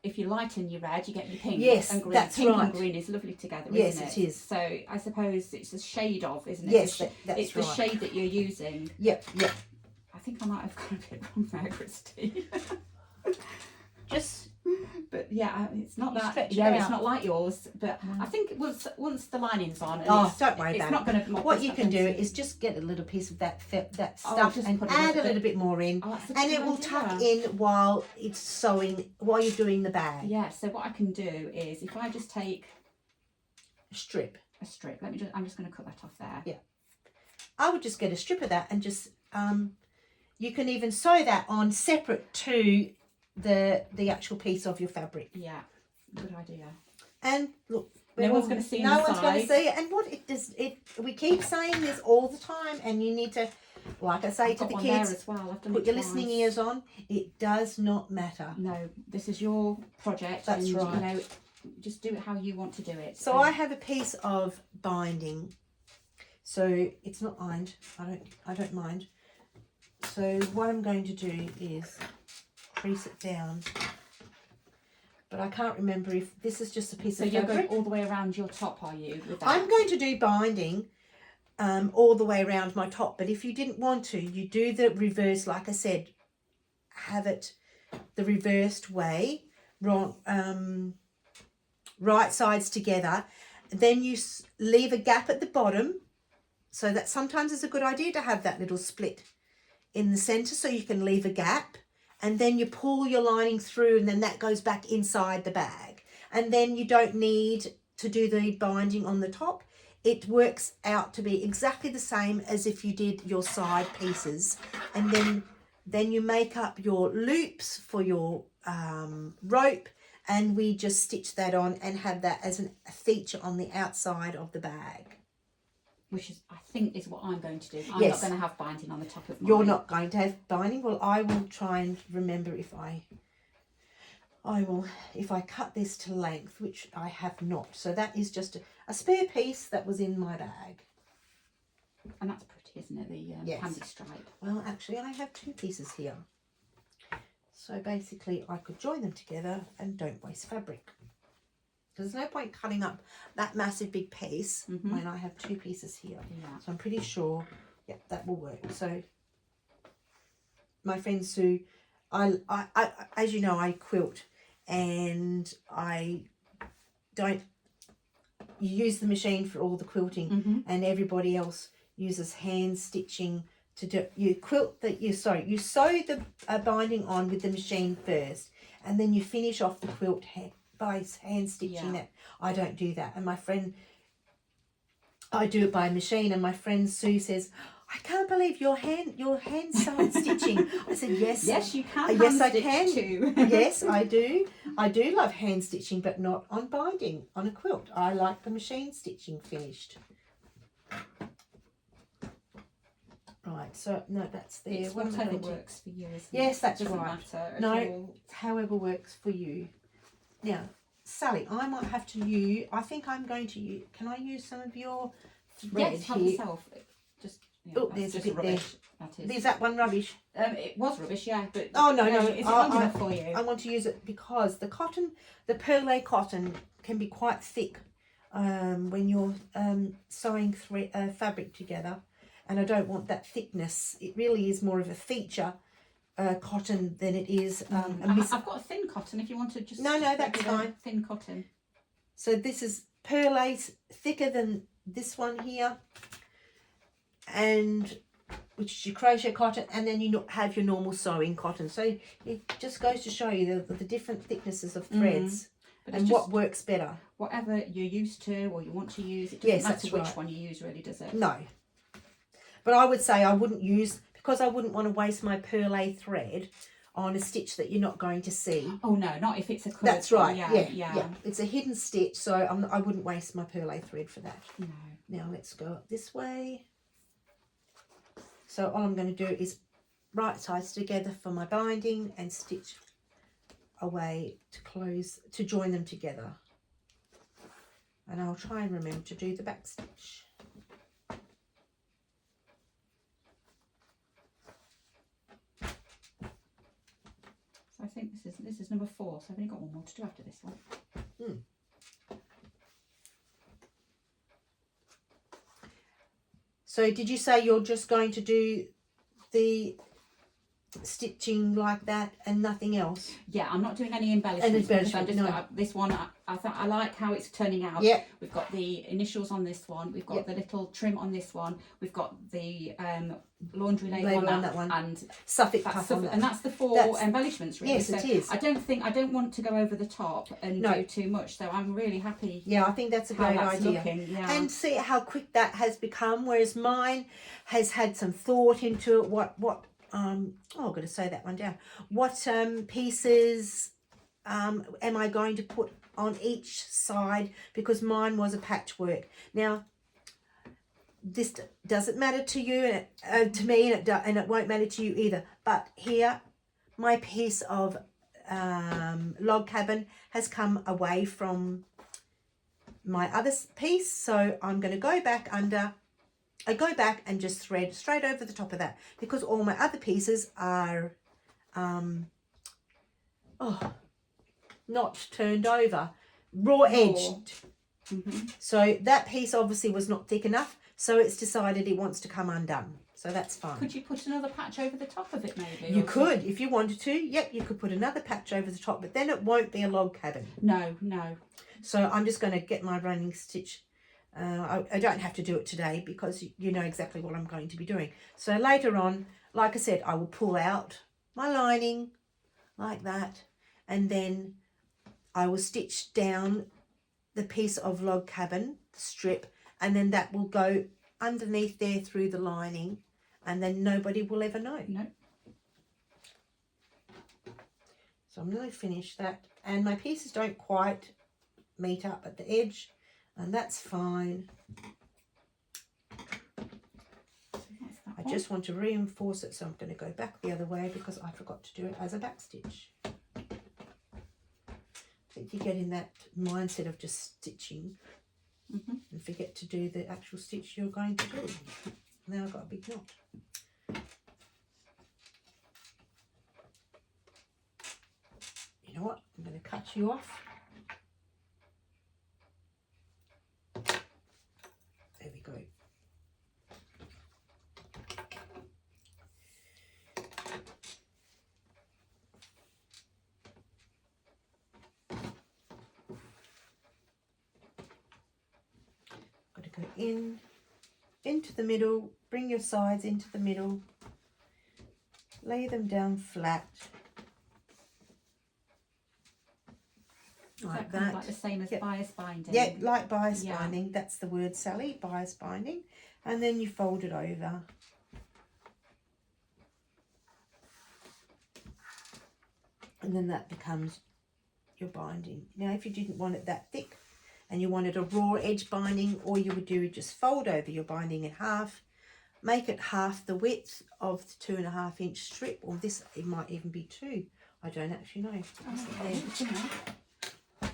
if you lighten your red, you get your pink. Yes, and green. that's Pink right. and green is lovely together, Yes, isn't it? it is. So I suppose it's a shade of, isn't it? Yes, It's that's it's right. the shade that you're using. Yep. I think I might have got a bit wrong there, Kristy. Just But yeah, it's not You that. stretch it Yeah, out. it's not like yours. But I think once the lining's on, and don't worry it's about not it. going to. What you can do is just get a little piece of that stuff just and put a add a little little bit more in, Oh, that's a and good it will idea. tuck in while it's sewing, while you're doing the bag. Yeah. So what I can do is, if I just take A strip. a strip, I'm just going to cut that off there. Yeah. I would just get a strip of that and just you can even sew that on separate to the actual piece of your fabric. Yeah. Good idea. And look, No one's going to see. no one's going to inside. see it. And what it does, we keep saying this all the time, and you need to, like I say I've to got the one there kids, as well. I've done put it your twice. listening ears on. It does not matter. No, this is your project. That's and, right. You know, just do it how you want to do it. So I have a piece of binding, so it's not ironed. I don't mind. So what I'm going to do is crease it down, but I can't remember if this is just a piece So of you're fabric. going all the way around your top, are you? With that? I'm going to do binding all the way around my top, but if you didn't want to, you do the reverse. Like I said, have it the reversed way, wrong, right sides together. Then you leave a gap at the bottom, so that sometimes it's a good idea to have that little split in the center, so you can leave a gap, and then you pull your lining through, and then that goes back inside the bag, and then you don't need to do the binding on the top. It works out to be exactly the same as if you did your side pieces, and then then you make up your loops for your rope, and we just stitch that on and have that as a feature on the outside of the bag. Which is, I think, is what I'm going to do. I'm Yes. not going to have binding on the top of mine. You're not going to have binding. Well, I will try and remember if I cut this to length, which I have not. So that is just a spare piece that was in my bag. And that's pretty, isn't it? The Yes. candy stripe. Well, actually, I have 2 pieces here. So basically, I could join them together and don't waste fabric. There's no point cutting up that massive big piece when I have 2 pieces here. Yeah. So I'm pretty sure, yeah, that will work. So my friend Sue, I as you know, I quilt, and I don't use the machine for all the quilting, and everybody else uses hand stitching to do. You quilt that you sew the binding on with the machine first, and then you finish off the quilt by hand stitching it. I don't do that, and I do it by machine, and my friend Sue says, I can't believe your hand started stitching. I said, yes. Yes, you can. Yes, I can. Too. Yes, I do. I do love hand stitching, but not on binding on a quilt. I like the machine stitching finished. Right, so no, that's there. It's What am I whatever going to- works for you. Isn't Yes, it? that's It doesn't right. matter. No, At all. it's however works for you. Now, Sally, I might have to use. I think I'm going to use. Can I use some of your thread Yes, help here? yourself. Just. Yeah, Oh, that's there's a just bit there. rubbish. That is. Is that one rubbish? It was rubbish, yeah, but Oh no, is it long I- enough for you? I want to use it because the perlé cotton can be quite thick when you're sewing fabric together, and I don't want that thickness. It really is more of a feature cotton than it is I've got a thin cotton if you want to just. No, that's regular fine. Thin cotton. So this is perlé, thicker than this one here, and which is your crochet cotton, and then you have your normal sewing cotton. So it just goes to show you the different thicknesses of threads and what works better. Whatever you're used to or you want to use, it Yes, doesn't that's matter which right. one you use, really, does it? No. But I would say I wouldn't use, because I wouldn't want to waste my perlé thread on a stitch that you're not going to see. Oh no, not if it's a coloured. That's right. Yeah. Yeah. It's a hidden stitch, so I wouldn't waste my perlé thread for that. No. Now let's go this way. So all I'm going to do is right sides together for my binding and stitch away to join them together. And I'll try and remember to do the back stitch. So I think this is number 4, so I've only got one more to do after this one. So did you say you're just going to do the stitching like that and nothing else? Yeah, I'm not doing any embellishments. Embellishment, Because no. this one, I like how it's turning out. Yeah. We've got the initials on this one. We've got the little trim on this one. We've got the laundry label on that one. And Suffolk that's puff the, on that. and that's the 4 embellishments, really. Yes, so it is. I don't want to go over the top and No. do too much. So I'm really happy. Yeah, I think that's a how great that's idea. looking, yeah. And see how quick that has become, whereas mine has had some thought into it. I've got to say that one down. What pieces am I going to put on each side, because mine was a patchwork. Now, this doesn't matter to you, to me, and it won't matter to you either. But here, my piece of log cabin has come away from my other piece, so I'm going to go back under. I go back and just thread straight over the top of that, because all my other pieces are not turned over, raw edged. So that piece obviously was not thick enough, so it's decided it wants to come undone. So that's fine. Could you put another patch over the top of it, maybe? You could, if you wanted to. Yep, you could put another patch over the top, but then it won't be a log cabin. No. So I'm just going to get my running stitch. I don't have to do it today, because you know exactly what I'm going to be doing. So later on, like I said, I will pull out my lining like that, and then I will stitch down the piece of log cabin strip, and then that will go underneath there through the lining, and then nobody will ever know. No. So I'm going to finish that. And my pieces don't quite meet up at the edge, and that's fine. I just want to reinforce it, so I'm going to go back the other way because I forgot to do it as a back stitch. So if you get in that mindset of just stitching and forget to do the actual stitch you're going to do. Now I've got a big knot. You know what? I'm going to cut you off. There we go. Got to go into the middle, bring your sides into the middle, lay them down flat. Like that. Like the same as bias binding. Yeah, like bias binding. That's the word, Sally, bias binding. And then you fold it over. And then that becomes your binding. Now, if you didn't want it that thick and you wanted a raw edge binding, all you would do is just fold over your binding in half, make it half the width of the 2.5 inch strip, or this, it might even be 2. I don't actually know.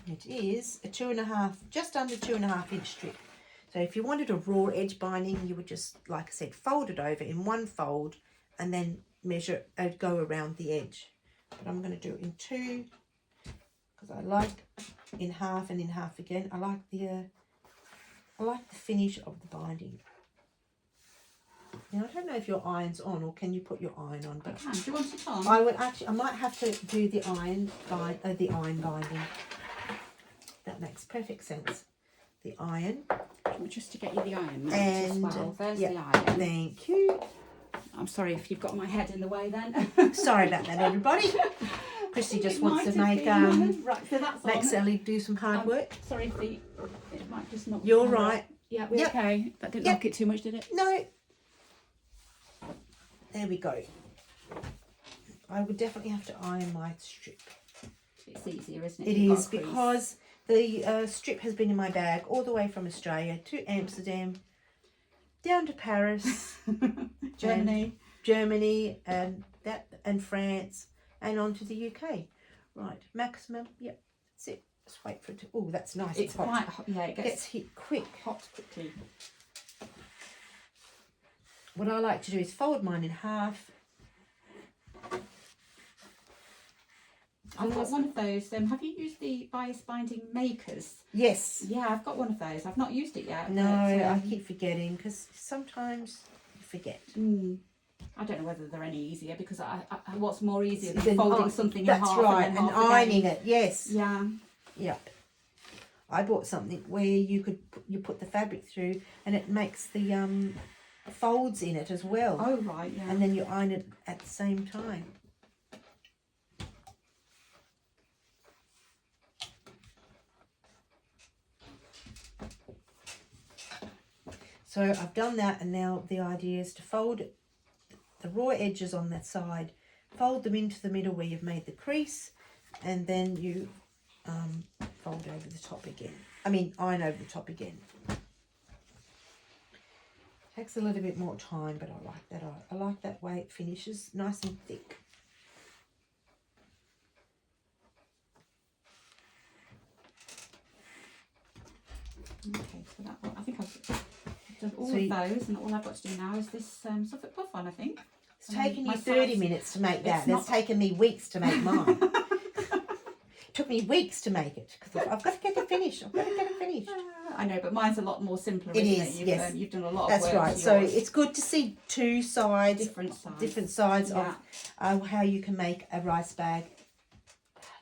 It is a 2.5, just under 2.5 inch strip. So if you wanted a raw edge binding, you would just, like I said, fold it over in one fold and then measure, go around the edge. But I'm going to do it in 2 because I like in half and in half again. I like the finish of the binding. Now I don't know if your iron's on, or can you put your iron on? But I can. Do you want it on? I would actually. I might have to do the iron binding. That makes perfect sense. The iron. Just to get you the iron. And as well. There's the iron. Thank you. I'm sorry if you've got my head in the way then. Sorry about that, everybody. Kristy just wants to make right, so that's make on. Sally do some hard work. Sorry if it might just not. You're right. Yeah, we're okay. That didn't knock it too much, did it? No. There we go. I would definitely have to iron my strip. It's easier, isn't it? It is, because the strip has been in my bag all the way from Australia to Amsterdam, down to Paris, Germany, and France, and on to the UK. Right, maximum. Yep, that's it. Let's wait for it to. Oh, that's nice. It's quite hot. Yeah, it gets hit quick. Hot quickly. What I like to do is fold mine in half. I've got one of those. Have you used the bias binding makers? Yes. Yeah, I've got one of those. I've not used it yet. No, but, I keep forgetting because sometimes you forget. I don't know whether they're any easier, because what's more easier than folding something in half? That's right, and ironing it. Yes. Yeah. Yep. I bought something where you put the fabric through, and it makes the folds in it as well. Oh right, yeah. And then you iron it at the same time. So I've done that, and now the idea is to fold the raw edges on that side, fold them into the middle where you've made the crease, and then you fold over the top again. Iron over the top again. Takes a little bit more time, but I like that. I like that way it finishes, nice and thick. Okay, so that one, I think I've done all of those, and all I've got to do now is this Suffolk puff one, I think. It's taken you 30 minutes to make that, and it's taken me weeks to make mine. It took me weeks to make it, because I've got to get it finished. I know, but mine's a lot more simpler, it isn't is, it? yes. You've done a lot of That's work. right. So it's good to see two sides, different sides of how you can make a rice bag.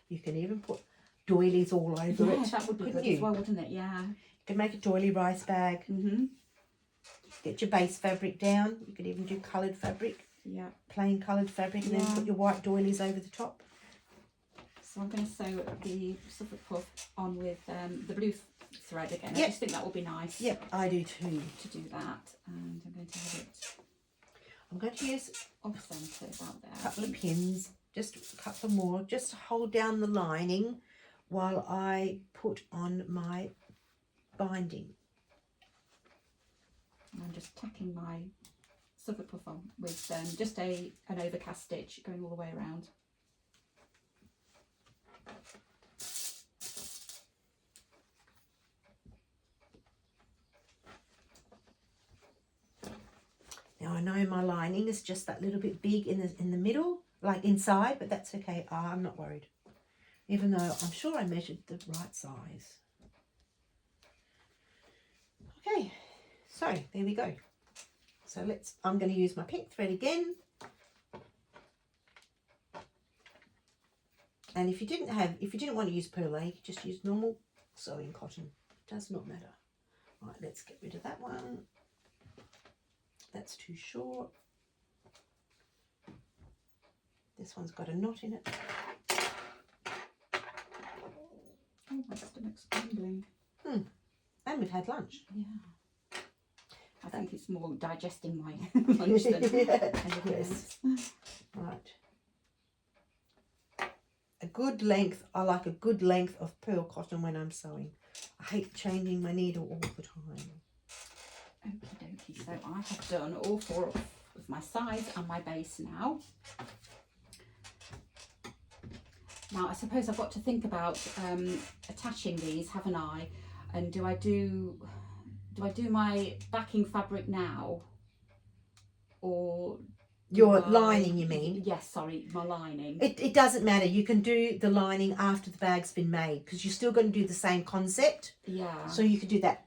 You can even put doilies all over it. Yeah, that would be good as well, wouldn't it? Yeah. You can make a doily rice bag. Get your base fabric down. You could even do coloured fabric. Yeah. Plain coloured fabric, and then put your white doilies over the top. So I'm going to sew the Suffolk puff on with the blue thread again. Yep. I just think that will be nice. Yep, I do too. To do that, and I'm going to have it. I'm going to use off centre about there. a couple of pins. just a couple more, just to hold down the lining while I put on my binding. And I'm just tacking my sucker puff on with just an overcast stitch going all the way around. Now I know my lining is just that little bit big in the middle, like inside, but that's okay. I'm not worried, even though I'm sure I measured the right size. Okay, so there we go. So I'm going to use my pink thread again. And if you didn't want to use perlé, you could just use normal sewing cotton. It does not matter. Right, let's get rid of that one. That's too short. This one's got a knot in it. Oh, my stomach's grumbling. And we've had lunch. Yeah. I think it's more digesting my lunch than anything else. Right. A good length. I like a good length of pearl cotton when I'm sewing. I hate changing my needle all the time. Okie dokie, so I have done all 4 of my sides and my base now. Now I suppose I've got to think about attaching these, haven't I? And do I do my backing fabric now, or your lining, you mean? Yes, sorry, my lining. It doesn't matter. You can do the lining after the bag's been made, because you're still going to do the same concept. Yeah. So you could do that,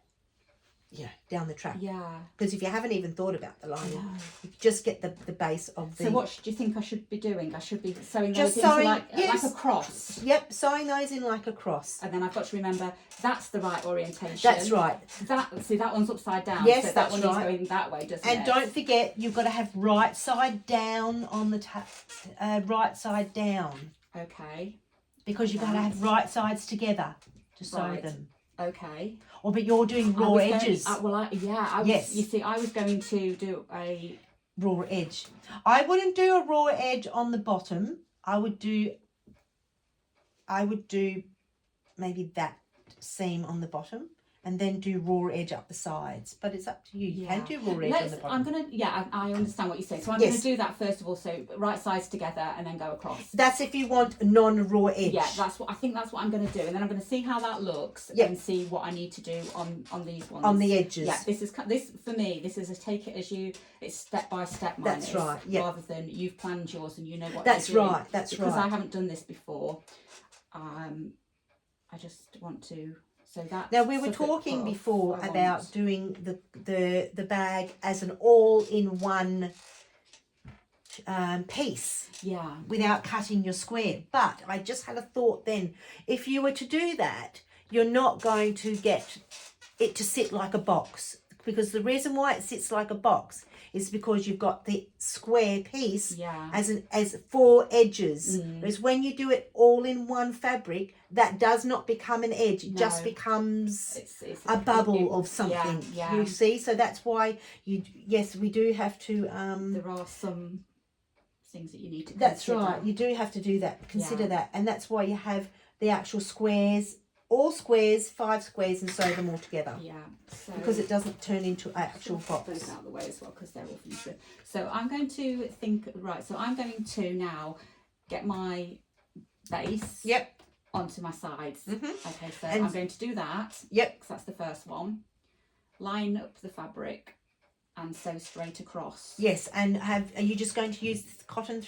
down the track. Yeah. Because if you haven't even thought about the lining, No. you could just get the base of the... So what do you think I should be doing? I should be sewing Just those into sewing, like yes. a cross. Yep, sewing those in like a cross. And then I've got to remember that's the right orientation. That's right. See, that one's upside down. Yes, so that's that one right. is going that way, doesn't it? And don't forget, you've got to have right side down on the right side down, Okay. because you've got to have right sides together to sew Right. them. Okay. Or but you're doing raw edges. Yes. You see, I was going to do a Raw edge. I wouldn't do a raw edge on the bottom. I would do maybe that seam on the bottom, and then do raw edge up the sides. But it's up to you. You can do raw edge on the bottom. I understand what you say. So I'm Yes. going to do that first of all. So right sides together and then go across. That's if you want a non-raw edge. Yeah, I think that's what I'm going to do, and then I'm going to see how that looks and see what I need to do on these ones. On the edges. Yeah, this for me. This is a take it as you. It's step by step. That's right. Yeah. Rather than you've planned yours and you know what. That's you're doing. right. That's because right. I haven't done this before. I just want to. So that. Now we were talking before about doing the bag as an all-in-one piece. Yeah. Without cutting your square. But I just had a thought then. If you were to do that, you're not going to get it to sit like a box, because the reason why it sits like a box is because you've got the square piece as 4 edges. Whereas when you do it all in one fabric, that does not become an edge. It just becomes a bubble of something. Yeah. You see? So that's why we do have to... there are some things that you need to That's consider. right. You do have to do that. Consider that. And that's why you have the actual squares, all squares, 5 squares, and sew them all together. Yeah. So because it doesn't turn into an actual box. Those out of the way as well, because they're all finished with. So I'm going to so I'm going to now get my base onto my sides. Okay, so I'm going to do that. Yep. Because that's the first one. Line up the fabric and sew straight across. Yes, and are you just going to use cotton,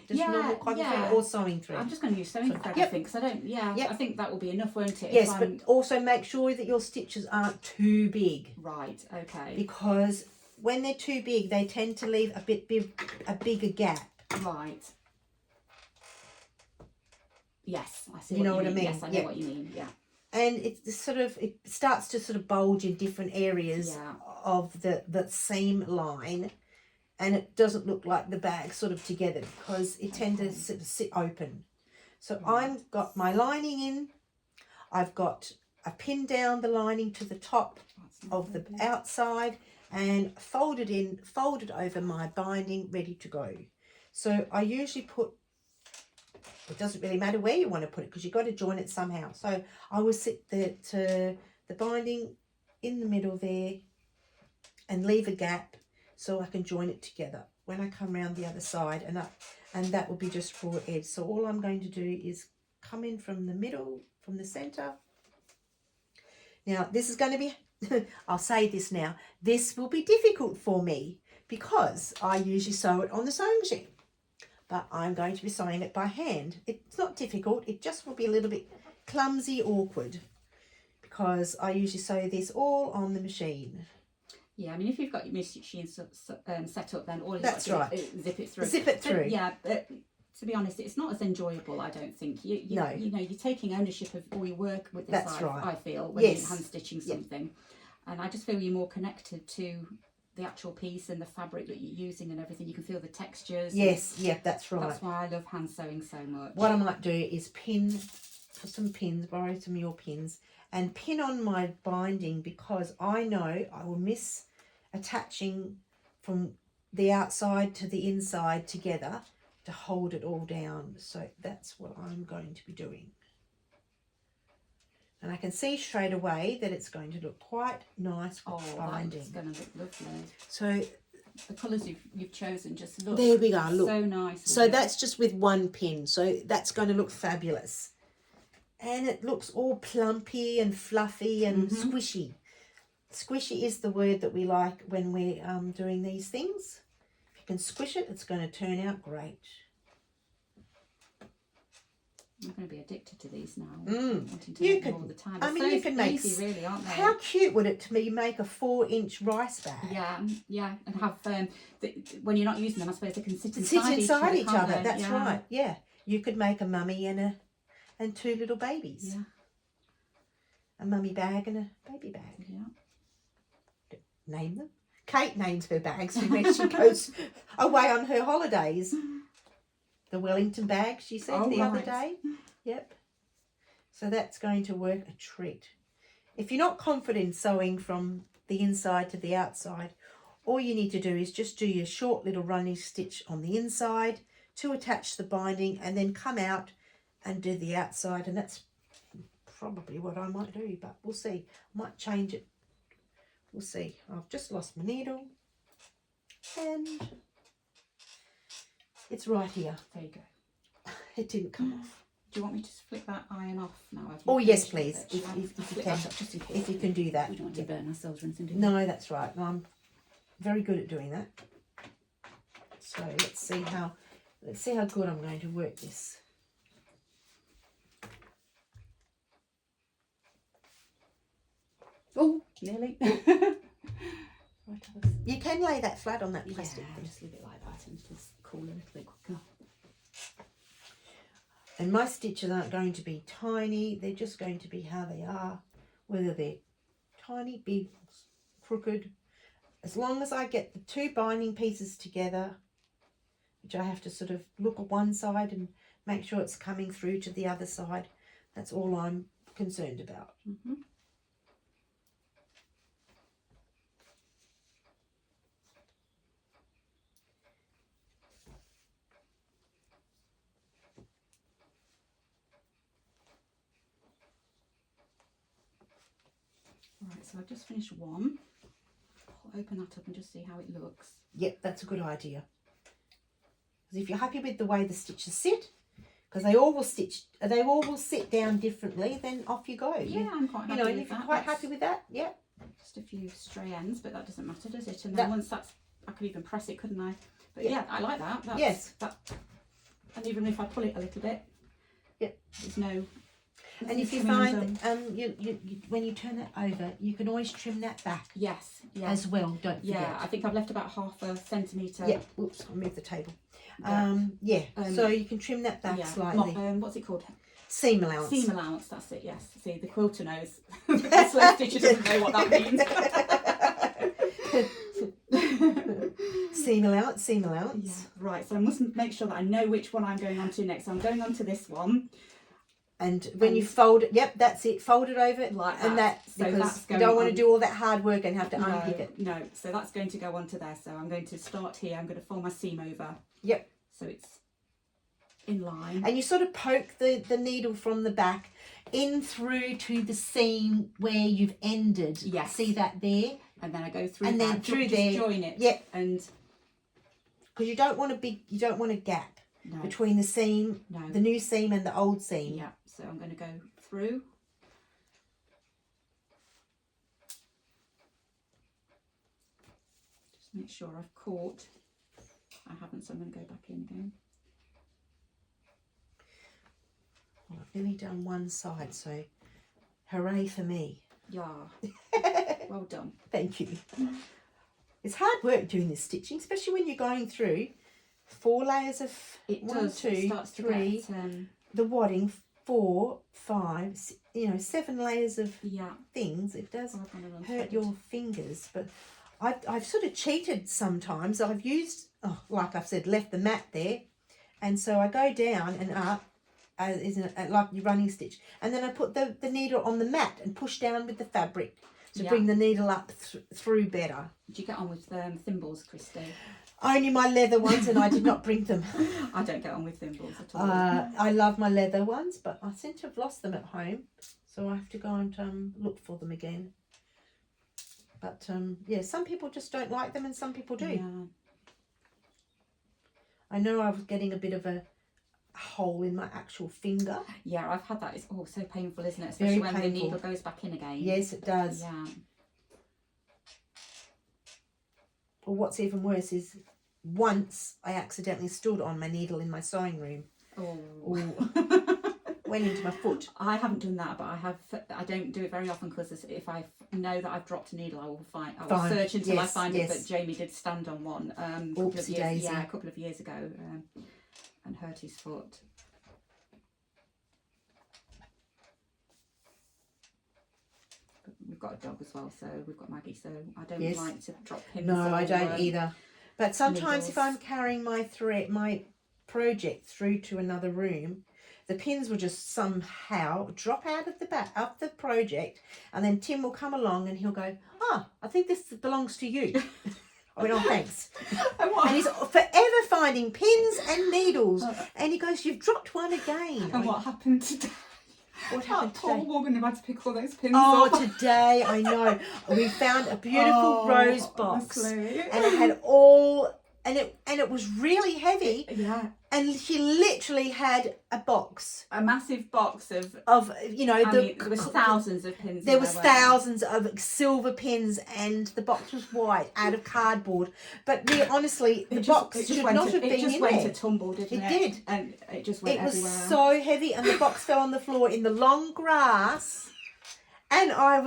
normal cotton thread or sewing thread? I'm just going to use sewing thread, I think, because I don't, I think that will be enough, won't it? Yes, but also make sure that your stitches aren't too big. Right, okay. Because when they're too big, they tend to leave a bigger gap. Right. Yes, I see you know what I mean. Yes, I know what you mean, yeah. And it starts to sort of bulge in different areas of the seam line, and it doesn't look like the bag sort of together because it tends to sit open. So I've got my lining in, I've pinned down the lining to the top of the outside and folded over my binding, ready to go. So I usually put it doesn't really matter where you want to put it because you've got to join it somehow. So I will sit the binding in the middle there and leave a gap so I can join it together when I come around the other side, and that will be just raw edge. So all I'm going to do is come in from the middle, from the center. Now this is going to be, I'll say this now, this will be difficult for me because I usually sew it on the sewing machine, but I'm going to be sewing it by hand. It's not difficult, it just will be a little bit clumsy, awkward, because I usually sew this all on the machine. Yeah, I mean, if you've got your machine set up, then all you've That's got to right. do is zip it through. Zip it through. But, yeah, but to be honest, it's not as enjoyable, I don't think. No. You know, you're taking ownership of all your work with this. That's right. I feel when Yes. you're hand stitching something, and I just feel you're more connected to the actual piece and the fabric that you're using and everything. You can feel the textures. Yes, yeah, that's right. That's why I love hand sewing so much. What I might do is pin for some pins, borrow some of your pins, and pin on my binding, because I know I will miss attaching from the outside to the inside together to hold it all down. So that's what I'm going to be doing. And I can see straight away that it's going to look quite nice with binding. It's going to look lovely. So the colours you've chosen just look there we go. Look, so nice. so that's just with one pin. So that's going to look fabulous. And it looks all plumpy and fluffy and squishy. Squishy is the word that we like when we're doing these things. If you can squish it, it's going to turn out great. I'm going to be addicted to these now. Wanting to make them all the time. I mean, you can make easy, really, aren't they? How cute would it to be make a 4-inch rice bag? Yeah, and have when you're not using them, I suppose they can sit inside each other. They? That's right. Yeah, you could make a mummy and 2 little babies. Yeah, a mummy bag and a baby bag. Yeah. Name them. Kate names her bags when she goes away on her holidays. The Wellington bag, she said the other day. Yep. So that's going to work a treat. If you're not confident sewing from the inside to the outside, all you need to do is just do your short little running stitch on the inside to attach the binding, and then come out and do the outside. And that's probably what I might do, but we'll see. I might change it. We'll see. I've just lost my needle, and it's right here. There you go. It didn't come off. Do you want me to flick that iron off now? Oh yes, please. If you flick can, that up just in case. if you can do that. We don't want to burn ourselves or anything, do we? No, that's right. No, I'm very good at doing that. So let's see how good I'm going to work this. Oh, nearly. You can lay that flat on that plastic. Yeah, just leave it like that and just cool a little bit quicker. And my stitches aren't going to be tiny. They're just going to be how they are, whether they're tiny, big, crooked. As long as I get the 2 binding pieces together, which I have to sort of look at one side and make sure it's coming through to the other side. That's all I'm concerned about. Right, so I've just finished one. I'll open that up and just see how it looks. Yep, that's a good idea. Because if you're happy with the way the stitches sit, because they all will sit down differently, then off you go. Yeah, I'm quite happy with that. If you're quite happy with that, yeah. Just a few stray ends, but that doesn't matter, does it? And then once that's, I could even press it, couldn't I? But yeah, I like that. Yes. And even if I pull it a little bit, there's no. And if you find you when you turn it over, you can always trim that back. Yes. As well, don't forget. Yeah, I think I've left about ½ a centimetre. Yeah. Oops, I moved the table. So you can trim that back slightly. What's it called? Seam allowance. Seam allowance, that's it, yes. See, the quilter knows. The slow stitcher doesn't know what that means. Seam allowance. Yeah, right, so I must make sure that I know which one I'm going on to next. So I'm going on to this one. And when you fold it, yep, that's it. Fold it over like that. And that, so because you don't want to do all that hard work and have to unpick it. No, so that's going to go onto there. So I'm going to start here. I'm going to fold my seam over. Yep. So it's in line. And you sort of poke the needle from the back in through to the seam where you've ended. Yes. See that there? And then I go through and that. then through just there. Join it. Yep. And because you don't want a gap between the seam, the new seam and the old seam. Yeah. So I'm going to go through. Just make sure I've caught. I haven't, so I'm going to go back in again. Well, I've nearly done one side, so hooray for me. Yeah. Well done. Thank you. It's hard work doing this stitching, especially when you're going through 4 layers of It 1, does. 2, It starts 3, to get, the wadding 4, 5, 7 layers of yeah. things. It does Oh, I've gone along hurt threaded. your fingers, but I've sort of cheated sometimes. I've used, like I've said, left the mat there, and so I go down and up, like your running stitch, and then I put the needle on the mat and push down with the fabric to bring the needle up through better. Do you get on with thimbles, Kristy? Only my leather ones, and I did not bring them. I don't get on with thimbles at all. I love my leather ones, but I seem to have lost them at home, so I have to go and look for them again. But yeah, some people just don't like them and some people do. Yeah. I know I was getting a bit of a hole in my actual finger. Yeah, I've had that. It's so painful, isn't it? Especially when the needle goes back in again. Yes, it does. Yeah. Or what's even worse is once I accidentally stood on my needle in my sewing room. Oh. Went into my foot. I haven't done that, but I don't do it very often because if I know that I've dropped a needle, I will search until I find it. But Jamie did stand on one a couple of years ago and hurt his foot. But we've got a dog as well, so we've got Maggie, so I don't like to drop pins. No, I don't either. But sometimes needles. if I'm carrying my project through to another room, the pins will just somehow drop out of the back of the project, and then Tim will come along and he'll go, I think this belongs to you. I went, thanks. And he's forever finding pins and needles, and he goes, you've dropped one again. And what happened today? What happened that poor today? woman who had to pick all those pins off. Today, I know. We found a beautiful rose box, honestly. and it had all, and it was really heavy. Yeah. And she literally had a box. A massive box of there was thousands of pins. There was thousands of silver pins, and the box was white, out of cardboard. But honestly, the box should not have been in there. It just went to tumble, didn't it? It did. And it just went everywhere. It was so heavy, and the box fell on the floor in the long grass. And it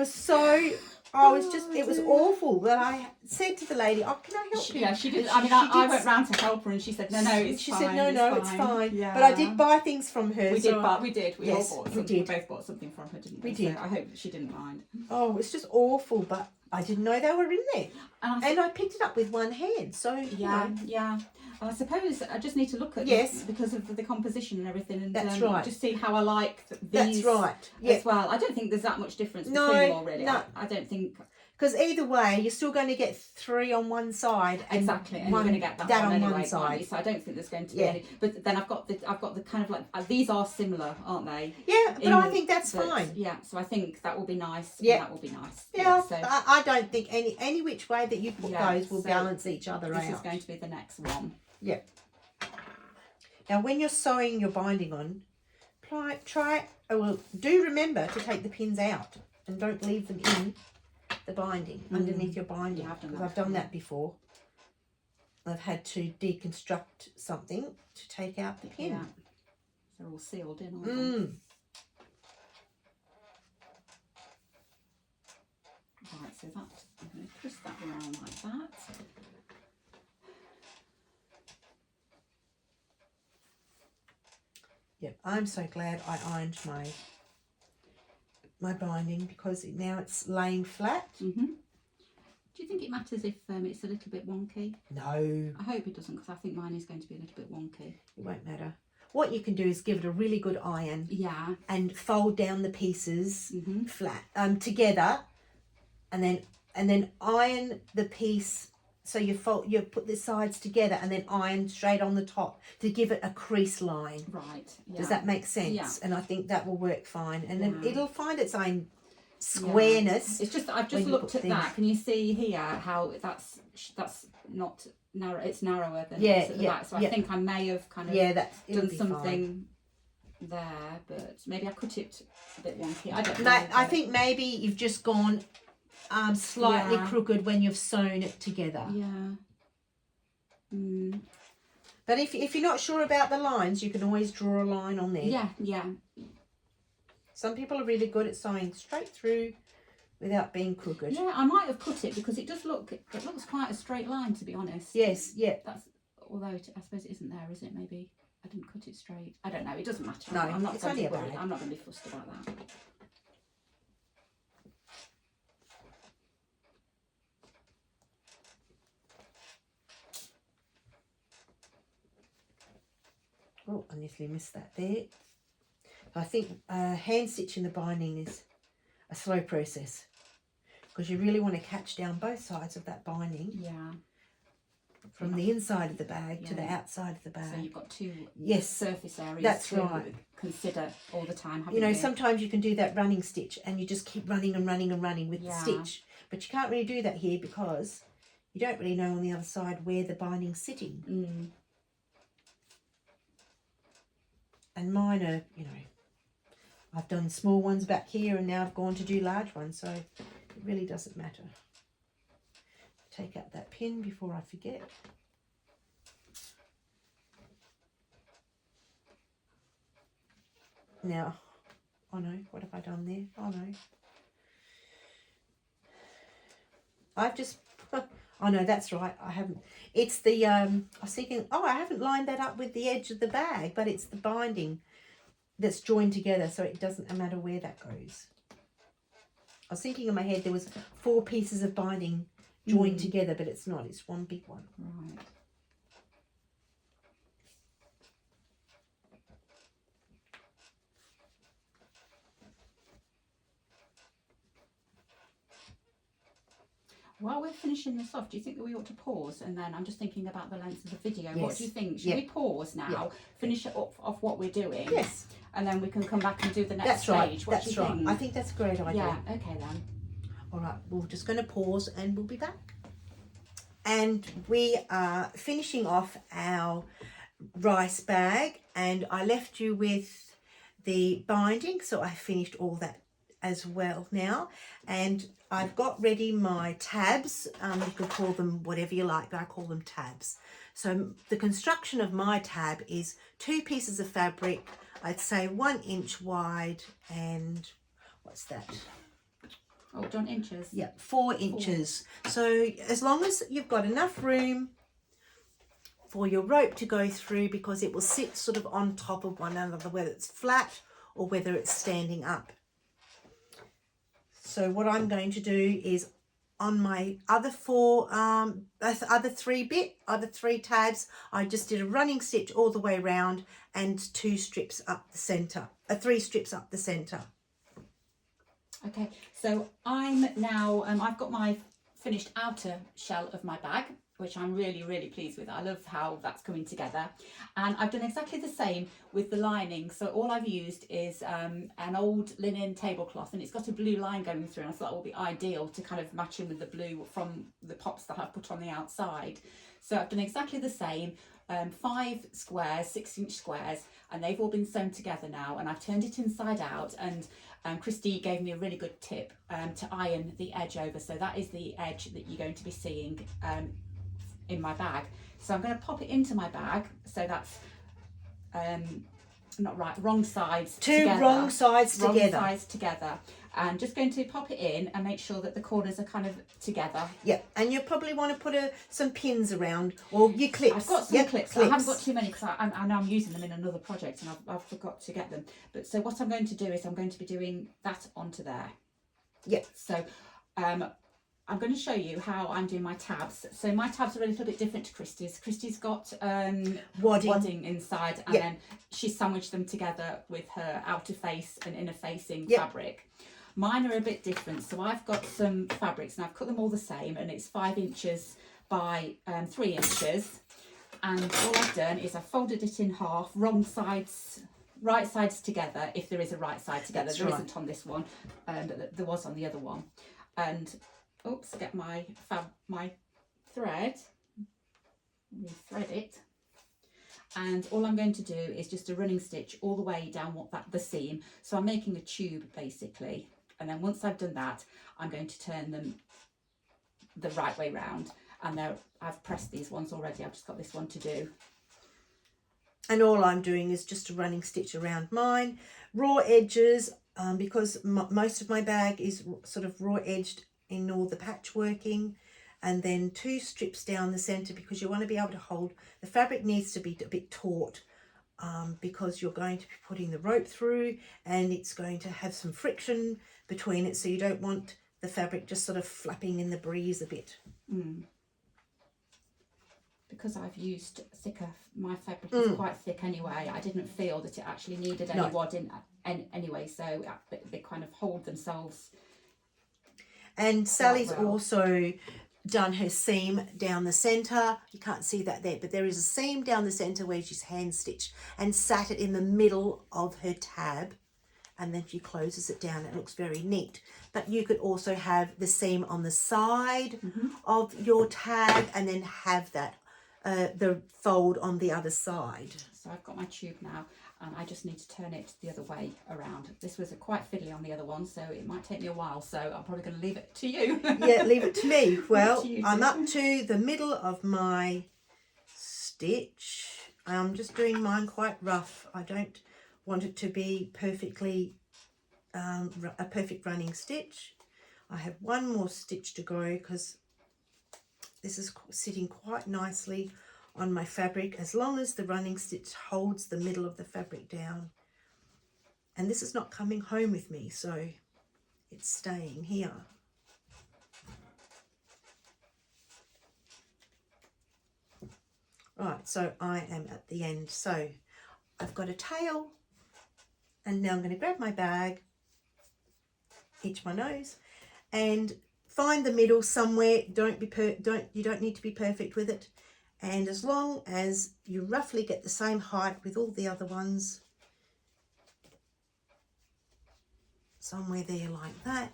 was awful that I said to the lady, can I help you? Yeah, she did. I went round to help her and she said, no, it's she fine. She said, no, it's fine. Yeah. But I did buy things from her. We did. We all bought something. We did. We both bought something from her, didn't we? We did. So I hope she didn't mind. Oh, it's just awful, but I didn't know they were in there. And I picked it up with one hand, so... Yeah. I suppose I just need to look at because of the composition and everything, and that's right. Just see how I like That's these right. as well. I don't think there's that much difference between them all, really. No. I don't think... Because either way, you're still going to get 3 on one side, and and you're going to get that on anyway, one side. So I don't think there's going to be any. But then I've got the kind of like these are similar, aren't they? Yeah, but I think that's fine. Yeah, so I think that will be nice. Yeah, that will be nice. Yeah, so I don't think any which way that you put those will balance each other out. This is going to be the next one. Yeah. Now, when you're sewing your binding on, do remember to take the pins out and don't leave them in the binding underneath your binding. Yeah, I've done that before. I've had to deconstruct something to take out the pin. Yeah. They're all sealed in, aren't they? Right, so that I'm going to twist that around like that. Yep, I'm so glad I ironed my binding because now it's laying flat. Mm-hmm. Do you think it matters if it's a little bit wonky? No. I hope it doesn't, because I think mine is going to be a little bit wonky. It won't matter. What you can do is give it a really good iron. Yeah. And fold down the pieces flat together, and then iron the piece so you put the sides together and then iron straight on the top to give it a crease line. Right. Yeah. Does that make sense? Yeah. And I think that will work fine, and then it'll find its own Yeah. squareness. It's just that I've just looked at that. Can you see here how that's not narrow? It's narrower than it is at the back. So I think I may have kind of done something there, but maybe I cut it a bit wonky. I don't know. I think maybe you've just gone slightly crooked when you've sewn it together. Yeah. Mm. But if you're not sure about the lines, you can always draw a line on there. Yeah, yeah. Some people are really good at sewing straight through without being crooked. Yeah, I might have cut it because it looks quite a straight line, to be honest. Yes, yeah. Although I suppose it isn't there, is it? Maybe I didn't cut it straight. I don't know. It doesn't matter. No, I'm not it's going only to a worry. bag. I'm not going to be fussed about that. Oh, I nearly missed that there. I think hand stitching the binding is a slow process because you really want to catch down both sides of that binding. Yeah. From the inside of the bag to the outside of the bag. So you've got two surface areas to consider all the time, haven't you know, sometimes you can do that running stitch and you just keep running and running and running with the stitch. But you can't really do that here because you don't really know on the other side where the binding's sitting. Mm. And mine are, you know, I've done small ones back here and now I've gone to do large ones, so it really doesn't matter. Take out that pin before I forget. Now, oh no, what have I done there? Oh no. I've just, oh no, that's right, I haven't. It's the, I was thinking, oh, I haven't lined that up with the edge of the bag, but it's the binding that's joined together, so it doesn't matter where that goes. I was thinking in my head there was 4 pieces of binding joined together, but it's not, it's one big one. Right. While we're finishing this off, do you think that we ought to pause? And then I'm just thinking about the length of the video. Yes. What do you think? Should we pause now, finish it off what we're doing? Yes. And then we can come back and do the next that's stage. Right. What that's do you right. think? I think that's a great idea. Yeah, okay then. All right, we're just going to pause and we'll be back. And we are finishing off our rice bag, and I left you with the binding, so I finished all that as well now. And I've got ready my tabs. You can call them whatever you like, but I call them tabs. So the construction of my tab is 2 pieces of fabric, I'd say 1 inch wide, and what's that? Oh, done inches. Yeah, 4 inches. So as long as you've got enough room for your rope to go through, because it will sit sort of on top of one another, whether it's flat or whether it's standing up. So what I'm going to do is on my other 3 tabs, I just did a running stitch all the way around and 2 strips up the center, 3 strips up the center. Okay, so I'm now, I've got my finished outer shell of my bag, which I'm really, really pleased with. I love how that's coming together. And I've done exactly the same with the lining. So all I've used is an old linen tablecloth, and it's got a blue line going through, and I thought that would be ideal to kind of match in with the blue from the pops that I've put on the outside. So I've done exactly the same, 5 squares, 6-inch squares, and they've all been sewn together now, and I've turned it inside out, and Kristy gave me a really good tip to iron the edge over. So that is the edge that you're going to be seeing in my bag. So I'm going to pop it into my bag. So that's not right, wrong sides together. Wrong sides together. And just going to pop it in and make sure that the corners are kind of together. Yeah, and you probably want to put some pins around, or your clips. I've got some clips. I haven't got too many because I know I'm using them in another project and I've forgot to get them. But so what I'm going to do is I'm going to be doing that onto there. Yeah. So I'm going to show you how I'm doing my tabs. So my tabs are a little bit different to Kristy's. Kristy's got wadding inside, and then she sandwiched them together with her outer face and inner facing fabric. Mine are a bit different. So I've got some fabrics and I've cut them all the same, and it's 5 inches by 3 inches, and all I've done is I've folded it in half, wrong sides, right sides together, if there is a right side together. That's there right. isn't on this one, but there was on the other one. And oops, get my thread, re-thread it, and all I'm going to do is just a running stitch all the way down the seam. So I'm making a tube basically, and then once I've done that, I'm going to turn them the right way round. And there, I've pressed these ones already. I've just got this one to do. And all I'm doing is just a running stitch around mine. Raw edges, because most of my bag is sort of raw edged in all the patchworking. And then 2 strips down the centre, because you want to be able to hold, the fabric needs to be a bit taut, because you're going to be putting the rope through and it's going to have some friction between it. So you don't want the fabric just sort of flapping in the breeze a bit. Because I've used thicker, my fabric is quite thick anyway. I didn't feel that it actually needed any wadding anyway, so they kind of hold themselves. And Sally's also done her seam down the centre. You can't see that there, but there is a seam down the centre where she's hand stitched and sat it in the middle of her tab, and then she closes it down. It looks very neat. But you could also have the seam on the side of your tab and then have that the fold on the other side. So I've got my tube now, and I just need to turn it the other way around. This was quite fiddly on the other one, so it might take me a while, so I'm probably going to leave it to you. Yeah, leave it to me. Well, you I'm up to the middle of my stitch. I'm just doing mine quite rough. I don't want it to be perfectly a perfect running stitch. I have one more stitch to go, because this is sitting quite nicely on my fabric, as long as the running stitch holds the middle of the fabric down. And this is not coming home with me, so it's staying here. Right, so I am at the end. So I've got a tail, and now I'm going to grab my bag, itch my nose, and find the middle somewhere. You don't need to be perfect with it, and as long as you roughly get the same height with all the other ones, somewhere there like that.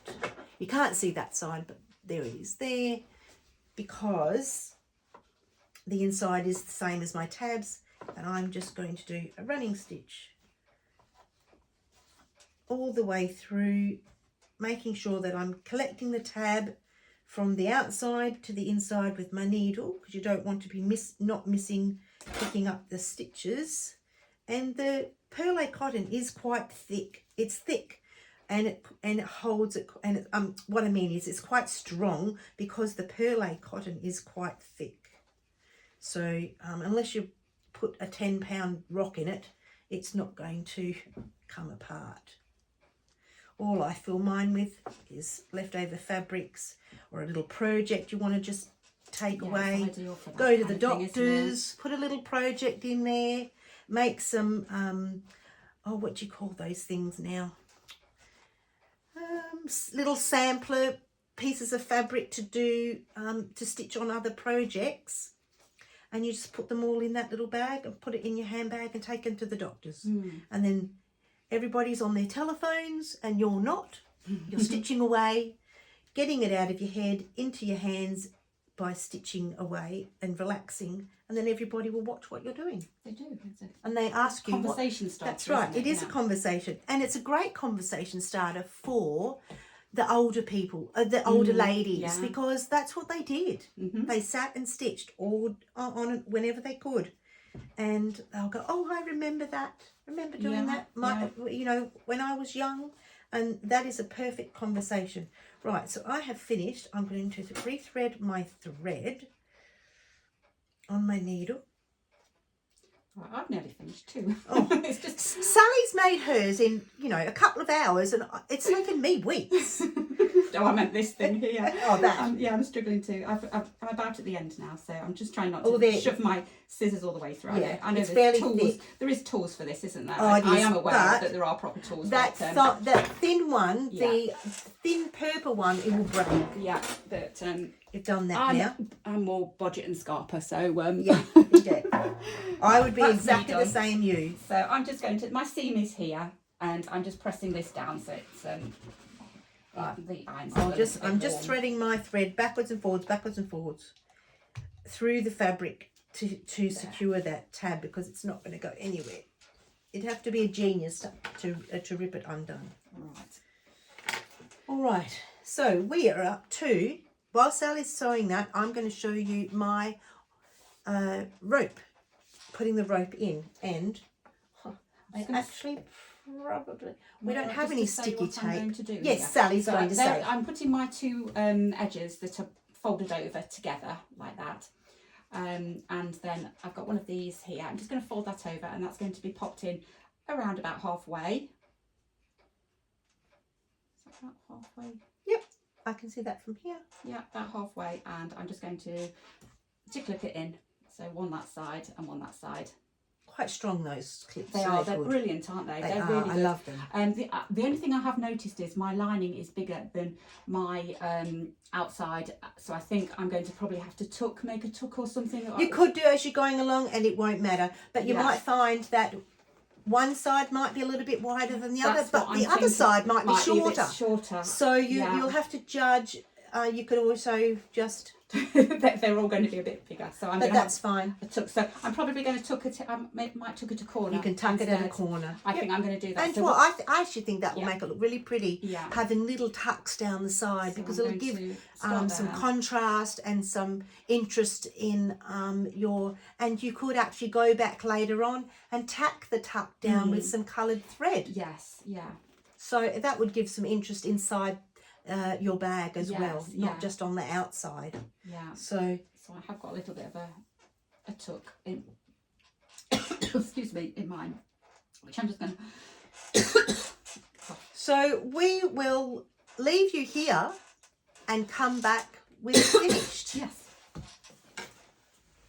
You can't see that side, but there it is there, because the inside is the same as my tabs, and I'm just going to do a running stitch all the way through, making sure that I'm collecting the tab from the outside to the inside with my needle, because you don't want to be not missing picking up the stitches. And the perlé cotton is quite thick. It's thick, and it holds it. And what I mean is it's quite strong, because the perlé cotton is quite thick. So unless you put a 10-pound rock in it, it's not going to come apart. All I fill mine with is leftover fabrics, or a little project you want to just take away. Go to the doctors, put a little project in there, make some, what do you call those things now? Little sampler pieces of fabric to do, to stitch on other projects. And you just put them all in that little bag and put it in your handbag and take them to the doctors. And then everybody's on their telephones and you're not. You're stitching away, getting it out of your head into your hands by stitching away and relaxing, and then everybody will watch what you're doing. They do. And they ask you conversation starter. That's right. It is a conversation, and it's a great conversation starter for the older people, the older ladies, because that's what they did. They sat and stitched all on whenever they could, and they'll go, "Oh, I remember that. Remember doing that? You know, when I was young." And that is a perfect conversation. Right, so I have finished. I'm going to rethread my thread on my needle. Right, I've nearly finished too. Oh, it's just Sally's made hers in, a couple of hours, and it's taken me weeks. Oh, I meant this thing here. Oh, that. Yeah, I'm struggling to. I'm about at the end now, so I'm just trying not Oh, to there. shove my scissors all the way through. Yeah, I know it's there's fairly tools. thick. There is tools for this, isn't there? Oh, it I is, am aware but that there are proper tools. That but, that thin one, yeah. the thin purple one, it will break. Yeah, but You've done that now. I'm more budget and scarper, so yeah, you did. I would be That's exactly me the done. same you. So I'm just going to. My seam is here, and I'm just pressing this down so it's the iron's. I'm just threading my thread backwards and forwards through the fabric to secure that tab, because it's not going to go anywhere. It'd have to be a genius to rip it undone. Right. All right. So we are up to, while Sally's sewing that, I'm going to show you my rope, putting the rope in, and I actually probably we don't have any sticky tape. Yes, Sally's going to say. I'm putting my two edges that are folded over together like that, and then I've got one of these here. I'm just going to fold that over, and that's going to be popped in around about halfway. Is that about halfway? Yep, I can see that from here. Yeah, about halfway, and I'm just going to clip it in. So one that side and one that side. Quite strong, those clips. They are. They're brilliant, aren't they? They're really good. I love them. The only thing I have noticed is my lining is bigger than my outside, so I think I'm going to probably have to make a tuck or something. You could do as you're going along, and it won't matter. But you might find that one side might be a little bit wider than the other, but the other side might be shorter. So you'll have to judge. You could also just. They're all going to be a bit bigger, so that's fine. A tuck. So I'm probably going to tuck it. I might tuck it a corner. You can tuck it at a corner. I think I'm going to do that. And I actually think that will make it look really pretty. Yeah. Having little tucks down the side, because it'll give some contrast and some interest in and you could actually go back later on and tack the tuck down with some coloured thread. Yes. Yeah. So that would give some interest inside your bag as well, not just on the outside. Yeah. So I have got a little bit of a tuck in excuse me, in mine, which I'm just going to so we will leave you here and come back with finished. Yes.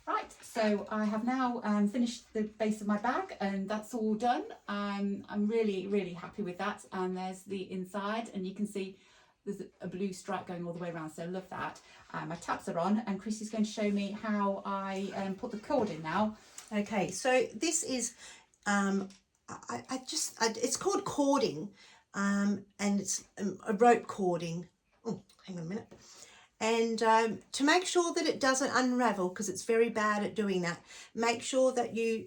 Right, so I have now finished the base of my bag, and that's all done. I'm really, really happy with that. And there's the inside, and you can see there's a blue stripe going all the way around, so love that. My tabs are on, and Kristy's going to show me how I put the cord in now. Okay, so this is it's called cording, and it's a rope cording. Oh, hang on a minute. And to make sure that it doesn't unravel, because it's very bad at doing that, make sure that you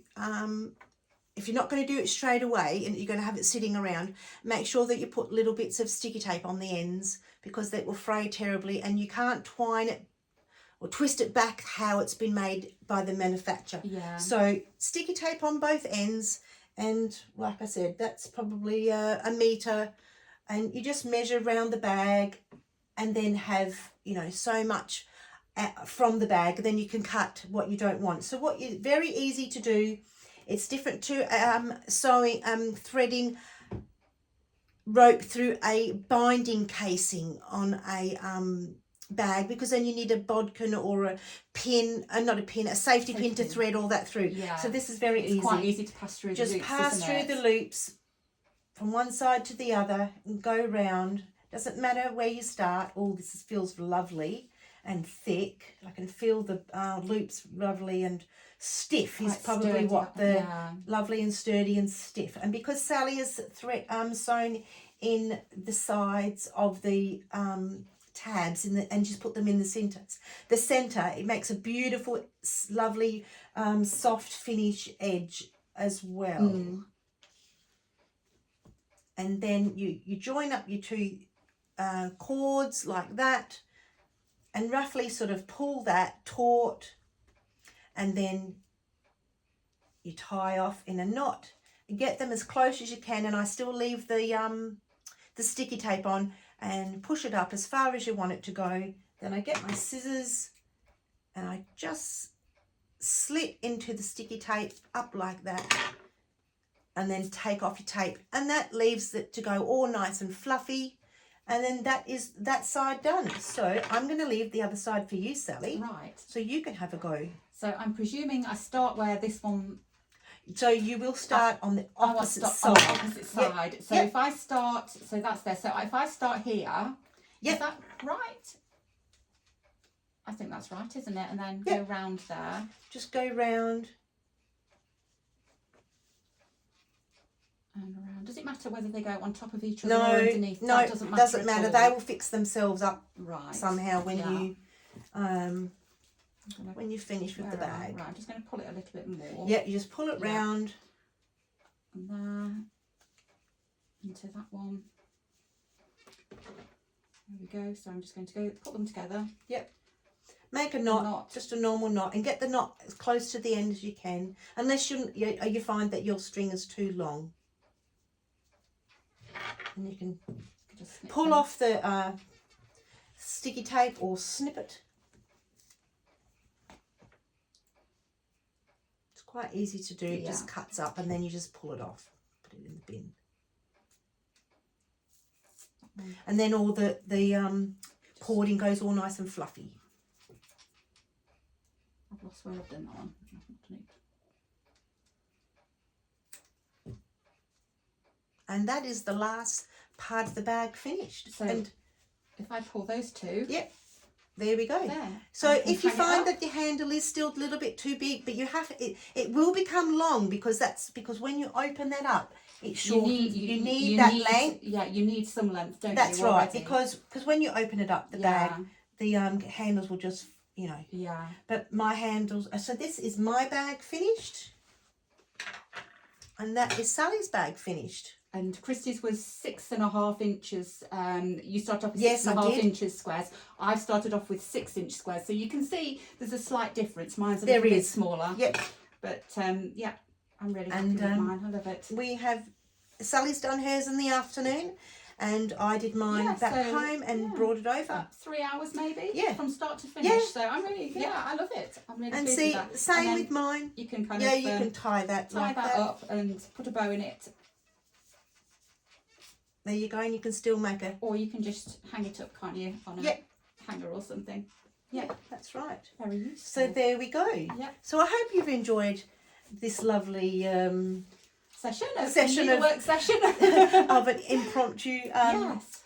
if you're not going to do it straight away and you're going to have it sitting around, make sure that you put little bits of sticky tape on the ends, because that will fray terribly, and you can't twine it or twist it back how it's been made by the manufacturer. Yeah. So sticky tape on both ends, and like I said, that's probably a metre, and you just measure around the bag, and then have, so much from the bag, then you can cut what you don't want. So very easy to do. It's different to threading rope through a binding casing on a bag, because then you need a bodkin or a pin, a safety pin to thread all that through. Yeah. So this is very easy. It's quite easy to pass through the loops. Just pass through the loops from one side to the other and go round. Doesn't matter where you start. Oh, this feels lovely and thick. I can feel the loops lovely and stiff. Is probably sturdy, what the lovely and sturdy and stiff. And because Sally has sewn in the sides of the tabs and just put them in the center, it makes a beautiful, lovely, soft finish edge as well. And then you join up your two cords like that, and roughly sort of pull that taut, and then you tie off in a knot. You get them as close as you can, and I still leave the sticky tape on and push it up as far as you want it to go. Then I get my scissors and I just slit into the sticky tape up like that, and then take off your tape, and that leaves it to go all nice and fluffy. And then that is that side done. So I'm going to leave the other side for you, Sally. Right. So you can have a go. So I'm presuming I start where this one. So you will start on the opposite side. On the opposite side. Yep. So Yep. if I start, so that's there. So if I start here, Yep. is that right? I think that's right, isn't it? And then Yep. go round there. Just go round. And around. Does it matter whether they go on top of each other No, or underneath? no, That doesn't doesn't matter. matter. They will fix themselves up Right. somehow when Yeah. you when you finish with the bag. Right, I'm just going to pull it a little bit more. Yeah, you just pull it Yeah. round. And there. Into that one. There we go. So I'm just going to go put them together. Yep. Make a knot, just a normal knot, and get the knot as close to the end as you can, unless you find that your string is too long. And you can Just pull off the sticky tape or snip it. It's quite easy to do. It just cuts up, and then you just pull it off, put it in the bin. And then all the cording goes all nice and fluffy. I've lost where I've done that one. I've not done it. And that is the last part of the bag finished. So and if I pull those two, yep, there we go. there, So I can if you hang it find up. that your handle is still a little bit too big, but you have it will become long because when you open that up, it shortens. You need that length. Yeah, you need some length, don't That's you? right, already? because when you open it up, the bag, the handles will just, Yeah. But my handles. So this is my bag finished, and that is Sally's bag finished. And Kristy's was 6.5 inches. You start off with Yes, 6.5 I did. inches squares. I've started off with 6-inch squares. So you can see there's a slight difference. Mine's a There little bit is. smaller. Yep. But yeah, I'm really happy with mine. I love it. We have Sally's done hers in the afternoon, and I did mine back home and brought it over. About 3 hours maybe. Yeah. From start to finish. Yeah. So I'm really, I love it. I'm really And pleased see, with that. same And with mine. you can kind Yeah, of you can tie that like that. up and put a bow in it. There you go, and you can still make a. Or you can just hang it up, can't you, on a hanger or something. Yeah, that's right. Very useful. So there we go. Yeah. So I hope you've enjoyed this lovely session of an impromptu yes.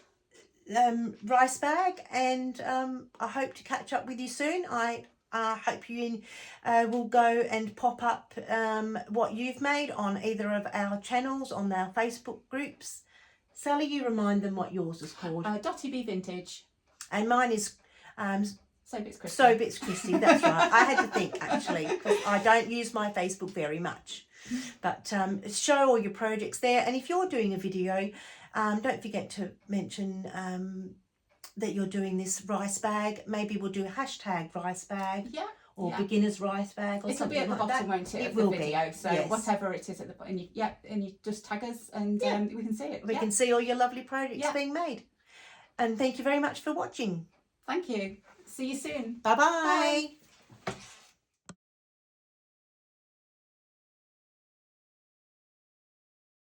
rice bag, and I hope to catch up with you soon. I hope you will go and pop up what you've made on either of our channels, on our Facebook groups. Sally, you remind them what yours is called. ottybeevintage. And mine is Sewbits-Kristy. Sewbits-Kristy, that's right. I had to think, actually, because I don't use my Facebook very much. But show all your projects there. And if you're doing a video, don't forget to mention that you're doing this rice bag. Maybe we'll do a hashtag rice bag. Yeah. Or beginner's rice bag or It'll something be at the like bottom, that. won't it? It of will the video. be. So yes. whatever it is at the bottom, and you just tag us, and we can see it. We can see all your lovely projects being made. And thank you very much for watching. Thank you. See you soon. Bye-bye. Bye.